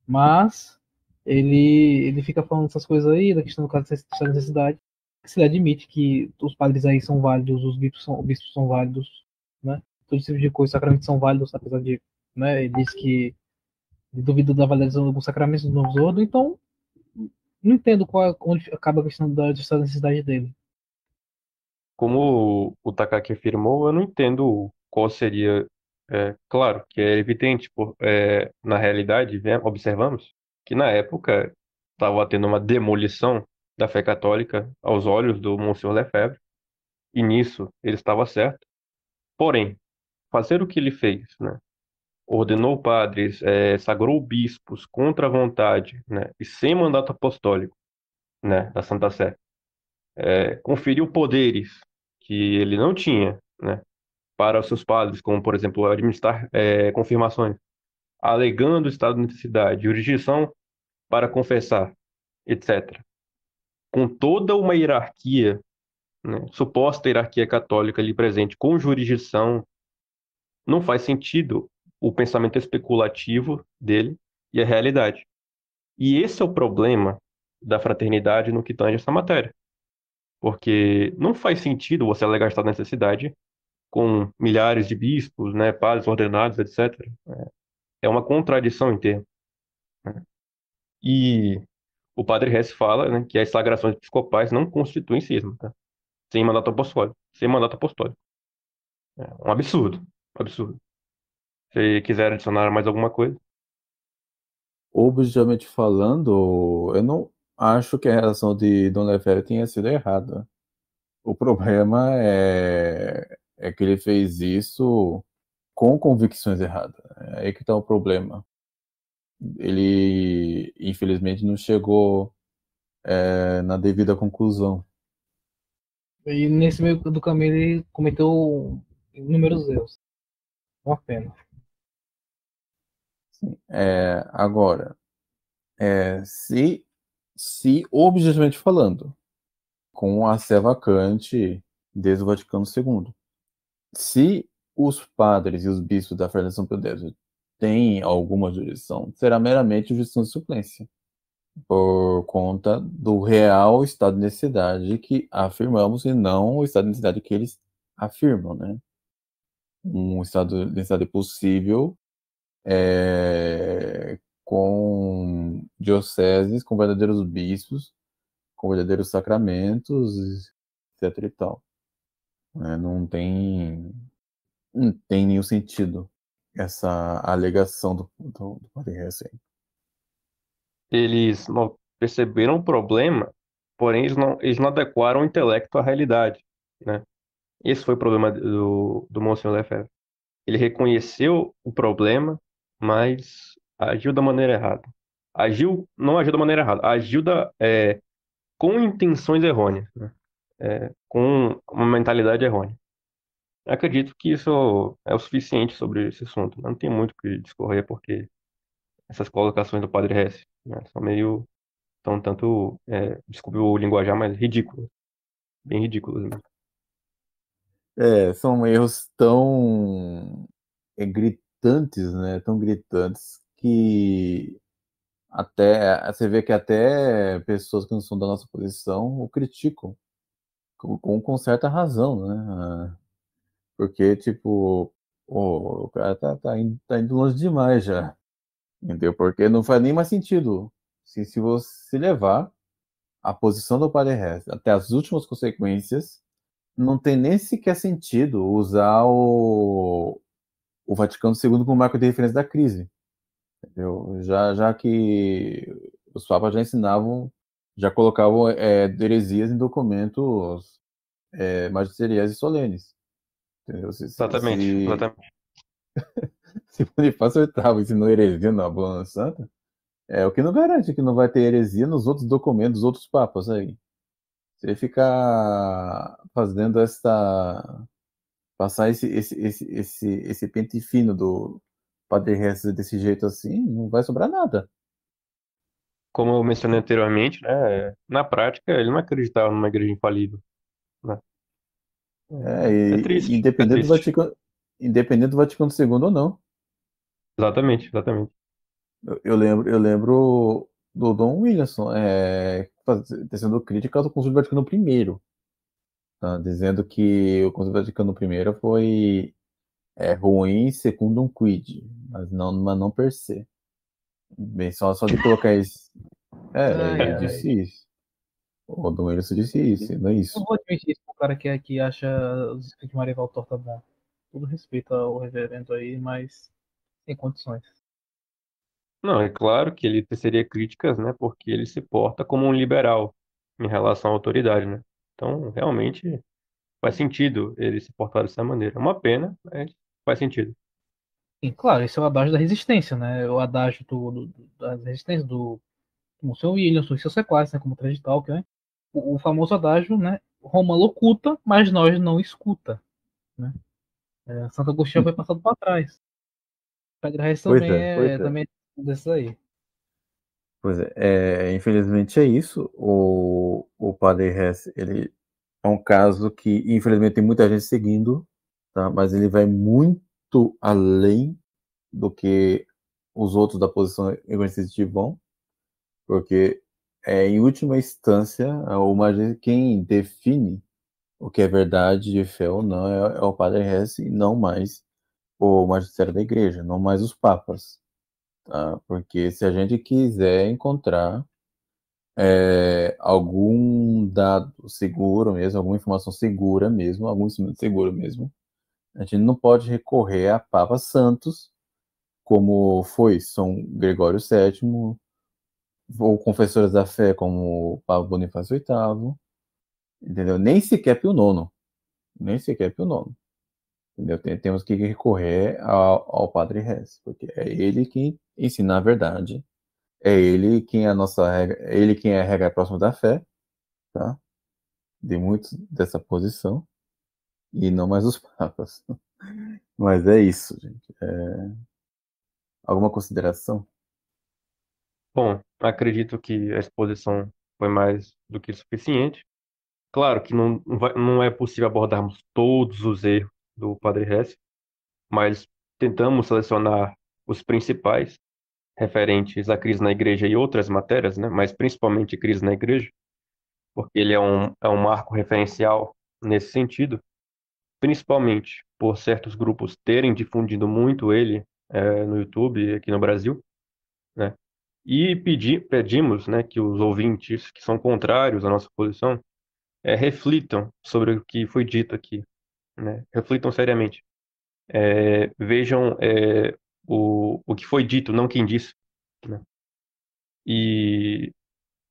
S2: Mas ele fica falando essas coisas aí, da questão do caso da necessidade, se ele admite que os padres aí são válidos, os bispos são válidos, né? Todo tipo de coisa, os sacramentos são válidos, apesar de, né, ele diz que ele duvida da validação de alguns sacramentos do novo ordo, então não entendo onde acaba a questão da necessidade dele.
S3: Como o Takaki afirmou, eu não entendo qual seria. Claro que é evidente, na realidade, observamos que na época estava tendo uma demolição da fé católica aos olhos do Monsieur Lefebvre, e nisso ele estava certo. Porém, fazer o que ele fez, né? Ordenou padres, sagrou bispos contra a vontade, né? E sem mandato apostólico, né? Da Santa Sé. Conferiu poderes que ele não tinha, né? Para os seus padres, como, por exemplo, administrar confirmações, alegando estado de necessidade, jurisdição para confessar, etc. Com toda uma hierarquia, né? Suposta hierarquia católica ali presente, com jurisdição, não faz sentido o pensamento especulativo dele e a realidade. E esse é o problema da fraternidade no que tange essa matéria. Porque não faz sentido você alegar estado de necessidade com milhares de bispos, né, padres ordenados, etc. É uma contradição em termos. Né? E o padre Hess fala, né, que as sagrações episcopais não constituem cisma, tá? Sem mandato apostólico. Sem mandato apostólico. É um absurdo. Um absurdo. Se quiser adicionar mais alguma coisa.
S1: Objetivamente falando, eu não acho que a relação de Dom Lefebvre tenha sido errada. O problema é que ele fez isso com convicções erradas. É aí que está o problema. Ele, infelizmente, não chegou na devida conclusão.
S2: E nesse meio do caminho ele cometeu inúmeros erros. Uma pena.
S1: Agora, se objetivamente falando, com a sé vacante desde o Vaticano II, se os padres e os bispos da Federação São Pio X têm alguma jurisdição, será meramente jurisdição de suplência, por conta do real estado de necessidade que afirmamos e não o estado de necessidade que eles afirmam, né? Um estado de necessidade possível com dioceses, com verdadeiros bispos, com verdadeiros sacramentos, etc e tal. Não tem nenhum sentido essa alegação do Padre Hess.
S3: Eles não perceberam o problema, porém eles não adequaram o intelecto à realidade, né? Esse foi o problema do Monsenhor Lefebvre. Ele reconheceu o problema, mas agiu da maneira errada. Não agiu da maneira errada, agiu com intenções errôneas, né? Com uma mentalidade errônea. Acredito que isso é o suficiente sobre esse assunto. Não tem muito o que discorrer, porque essas colocações do Padre Hess, né, são meio, tão tanto, desculpe o linguajar, mas ridículas. Bem ridículas mesmo.
S1: São erros tão gritantes, né? Tão gritantes que até você vê que até pessoas que não são da nossa posição o criticam com certa razão, né? Porque, tipo, o cara tá indo longe demais já, entendeu? Porque não faz nem mais sentido. Se você levar a posição do Padre Hess até as últimas consequências, não tem nem sequer sentido usar o Vaticano II como marco de referência da crise, entendeu? Já que os papas já ensinavam, já colocavam heresias em documentos magisteriais e solenes, entendeu?
S3: Exatamente, exatamente.
S1: Se Bonifácio VIII ensinou heresia na Bula Santa, o que não garante que não vai ter heresia nos outros documentos dos outros papas aí. Se ele ficar fazendo passar esse pente fino do Padre Hess desse jeito assim, não vai sobrar nada.
S3: Como eu mencionei anteriormente, né, na prática ele não acreditava numa igreja infalível, né? É
S1: E
S3: triste, é triste.
S1: Independente do Vaticano II ou não.
S3: Exatamente, exatamente.
S1: Eu lembro do Dom Williamson tecendo crítica ao Concílio Vaticano I, tá? Dizendo que o Concílio Vaticano I foi ruim secundum quid, mas não per se. Bem, só de colocar isso.
S2: Ai,
S1: Ele
S2: ai.
S1: disse isso. O Dom Williamson disse isso, não é
S2: Não
S1: isso.
S2: vou admitir isso pro cara que acha os Espíritos de Maria Valtor tá bom. Todo respeito ao reverendo aí, mas sem condições.
S3: Não, é claro que ele teceria críticas, né, porque ele se porta como um liberal em relação à autoridade, né? Então, realmente faz sentido ele se portar dessa maneira. É uma pena, mas faz sentido.
S2: Sim, claro, esse é o adágio da resistência, né? O adágio da resistência do Sr. Williams, dos seus sequaces, né? Como o Trade Talk, né? O famoso adágio, né? Roma locuta, mas nós não escuta, né? Santo Agostinho foi passado para trás. Padre Reis
S1: Pois
S2: também
S1: é.
S2: também é desse aí.
S1: Pois infelizmente é isso. O Padre Hess, ele é um caso que, infelizmente, tem muita gente seguindo, tá? Mas ele vai muito além do que os outros da posição evangelista vão, porque, em última instância, quem define o que é verdade de fé ou não é o Padre Hess e não mais o magistério da igreja, não mais os papas, tá? Porque se a gente quiser encontrar algum dado seguro mesmo, alguma informação segura mesmo, algum instrumento seguro mesmo, a gente não pode recorrer a papas santos, como foi São Gregório VII, ou confessores da fé, como o Papa Bonifácio VIII, entendeu? Nem sequer Pio IX, nem sequer Pio IX, entendeu? Temos que recorrer ao Padre Hess, porque é ele que ensina a verdade, é ele quem é a nossa regra, é ele quem é a regra próxima da fé, tá? De muitos dessa posição, e não mais os papas. Mas é isso, gente. Alguma consideração?
S3: Bom, acredito que a exposição foi mais do que suficiente. Claro que não é possível abordarmos todos os erros do Padre Hess, mas tentamos selecionar os principais referentes à crise na igreja e outras matérias, né? Mas principalmente crise na igreja, porque ele é um marco referencial nesse sentido, principalmente por certos grupos terem difundido muito ele no YouTube aqui no Brasil, né? E pedimos, né, que os ouvintes que são contrários à nossa posição reflitam sobre o que foi dito aqui, né? Reflitam seriamente. Vejam o que foi dito, não quem disse, né? E,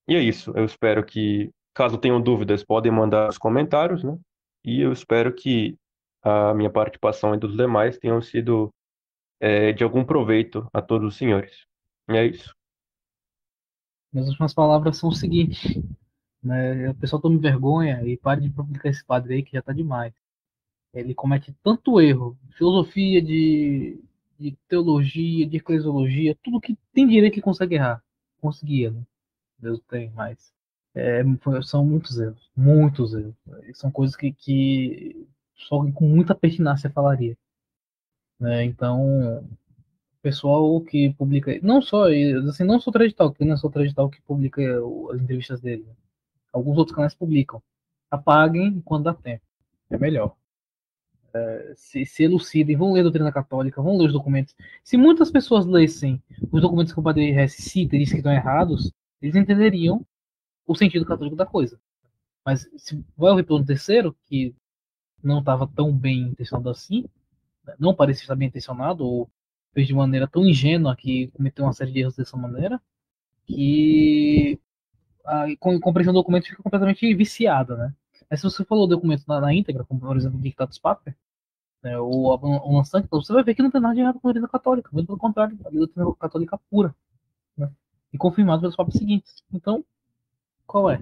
S3: e é isso. Eu espero que, caso tenham dúvidas, podem mandar os comentários, né? E eu espero que a minha participação e dos demais tenham sido de algum proveito a todos os senhores. E é isso.
S2: Minhas últimas palavras são o seguinte, né? O pessoal tome vergonha e pare de publicar esse padre aí que já tá demais. Ele comete tanto erro, de filosofia, de teologia, de eclesiologia, tudo que tem direito que consegue errar. Conseguia, né? Deus tem, mas são muitos erros, muitos erros. São coisas que só alguém com muita pertinácia falaria, né? Então, o pessoal que publica, não só, assim, não só o Tradital, que não é só o Tradital que publica as entrevistas dele, né? Alguns outros canais publicam. Apaguem quando dá tempo, é melhor. Se elucidem, vão ler a doutrina católica, vão ler os documentos. Se muitas pessoas lessem os documentos que o padre Hess cita e diz que estão errados, eles entenderiam o sentido católico da coisa. Mas se vai ouvir pelo terceiro, que não estava tão bem intencionado assim, né, não parecia estar bem intencionado, ou fez de maneira tão ingênua que cometeu uma série de erros dessa maneira, que a compreensão do documento fica completamente viciada, né? Mas se você falou o documento na íntegra, como por exemplo o Dictatus Pater, né, ou o Lansang, você vai ver que não tem nada de errado com a doutrina católica, muito pelo contrário, a doutrina católica pura, né? E confirmado pelos papas seguintes. Então, qual é?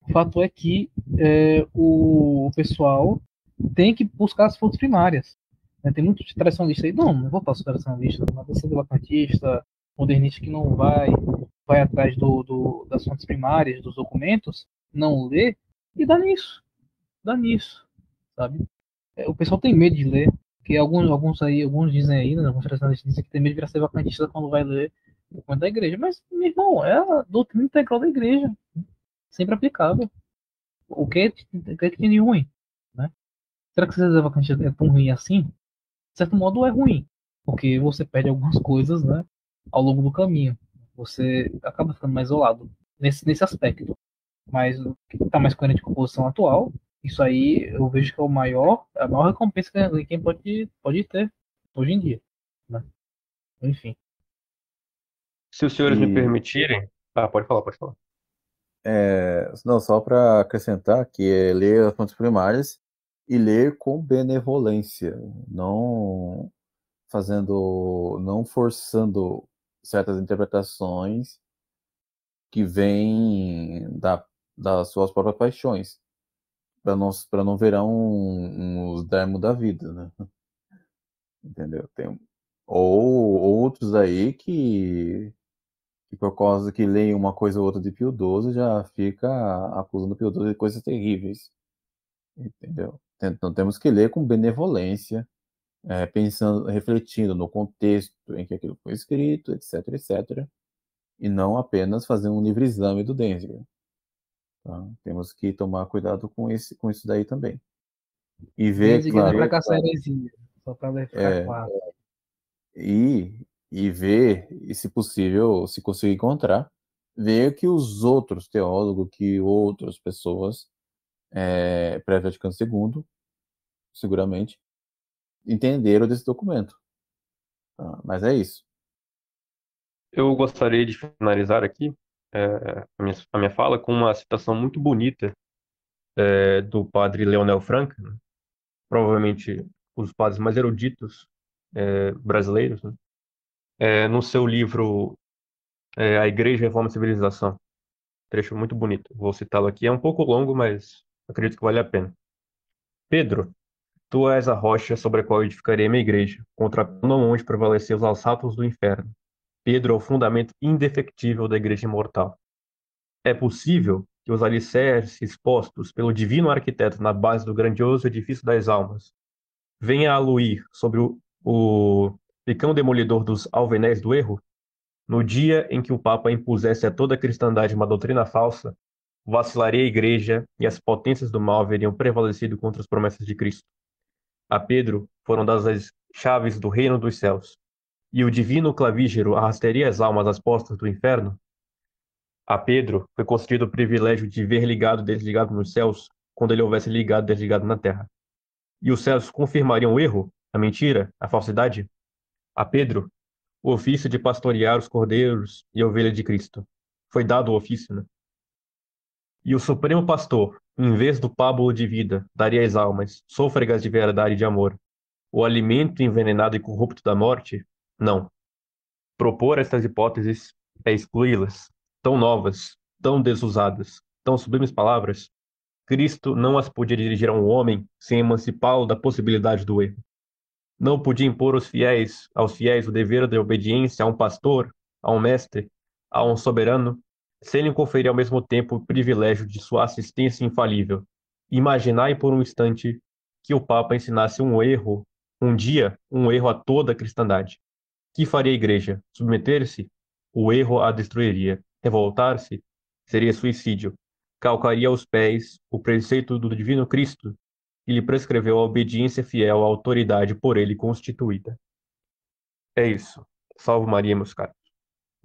S2: O fato é que o pessoal tem que buscar as fontes primárias. Né? Tem muito tradicionalista aí, não vou passar tradicionalista, não vai ser vacantista, modernista que não vai atrás das fontes primárias, dos documentos, não lê, e dá nisso, sabe? O pessoal tem medo de ler, porque alguns dizem aí, né, alguns tradicionalistas dizem que tem medo de virar ser vacantista quando vai ler o documento da igreja, mas, meu irmão, é a doutrina integral da igreja, sempre aplicável. O que tem de ruim, né? Será que ser vacante é tão ruim assim? De certo modo é ruim, porque você perde algumas coisas, né, ao longo do caminho. Você acaba ficando mais isolado nesse aspecto. Mas o que está mais coerente com a posição atual, isso aí eu vejo que é a maior recompensa que quem pode ter hoje em dia, né? Enfim.
S3: Se os senhores me
S1: E
S3: permitirem. Ah, pode falar, pode falar.
S1: não, só para acrescentar que é ler as fontes primárias e ler com benevolência, não não forçando certas interpretações que vêm das suas próprias paixões, para não virar uns dermos da vida, né? Entendeu? Ou outros aí que por causa que leem uma coisa ou outra de Pio XII já fica acusando Pio XII de coisas terríveis, entendeu? Então temos que ler com benevolência, pensando, refletindo no contexto em que aquilo foi escrito, etc, etc, e não apenas fazer um livre-exame do Denzinger. Tá? Temos que tomar cuidado com isso daí também. E ver,
S2: Denziger não é pra
S1: claro,
S2: caçar heresia, só pra ficar
S1: é,
S2: claro.
S1: e ver, e se possível, se conseguir encontrar, ver que os outros teólogos, que outras pessoas, pré-Vaticano II, seguramente, entenderam desse documento. Tá? Mas é isso.
S3: Eu gostaria de finalizar aqui a minha fala com uma citação muito bonita do padre Leonel Franca, né? Provavelmente os padres mais eruditos brasileiros, né? No seu livro A Igreja, Reforma e Civilização. Trecho muito bonito. Vou citá-lo aqui. É um pouco longo, mas acredito que vale a pena. Pedro, tu és a rocha sobre a qual edificarei minha igreja, contra a qual não onde prevalecer os assaltos do inferno. Pedro é o fundamento indefectível da igreja imortal. É possível que os alicerces postos pelo divino arquiteto na base do grandioso edifício das almas venha a luir sobre o picão demolidor dos alvenéis do erro? No dia em que o Papa impusesse a toda a cristandade uma doutrina falsa, vacilaria a igreja e as potências do mal haveriam prevalecido contra as promessas de Cristo. A Pedro foram dadas as chaves do reino dos céus, e o divino clavígero arrastaria as almas às portas do inferno. A Pedro foi concedido o privilégio de ver ligado e desligado nos céus, quando ele houvesse ligado e desligado na terra. E os céus confirmariam o erro, a mentira, a falsidade? A Pedro, o ofício de pastorear os cordeiros e ovelhas de Cristo. Foi dado o ofício, né? E o Supremo Pastor, em vez do pábulo de vida, daria às almas, sôfregas de verdade e de amor, o alimento envenenado e corrupto da morte? Não. Propor estas hipóteses é excluí-las. Tão novas, tão desusadas, tão sublimes palavras, Cristo não as podia dirigir a um homem sem emancipá-lo da possibilidade do erro. Não podia impor aos fiéis o dever de obediência a um pastor, a um mestre, a um soberano, sem lhe conferir ao mesmo tempo o privilégio de sua assistência infalível. Imaginai por um instante que o Papa ensinasse um erro, um dia, um erro a toda a cristandade. Que faria a igreja? Submeter-se? O erro a destruiria. Revoltar-se? Seria suicídio. Calcaria aos pés o preceito do Divino Cristo, que lhe prescreveu a obediência fiel à autoridade por ele constituída. É isso. Salve Maria, meus caros.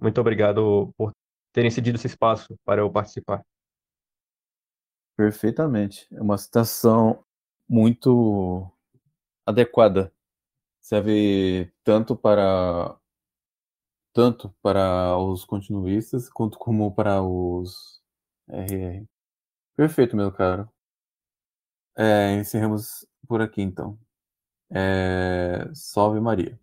S3: Muito obrigado por terem cedido esse espaço para eu participar.
S1: Perfeitamente. É uma citação muito adequada. Serve tanto para os continuistas quanto como para os RR. Perfeito, meu caro. Encerramos por aqui então. Salve Maria.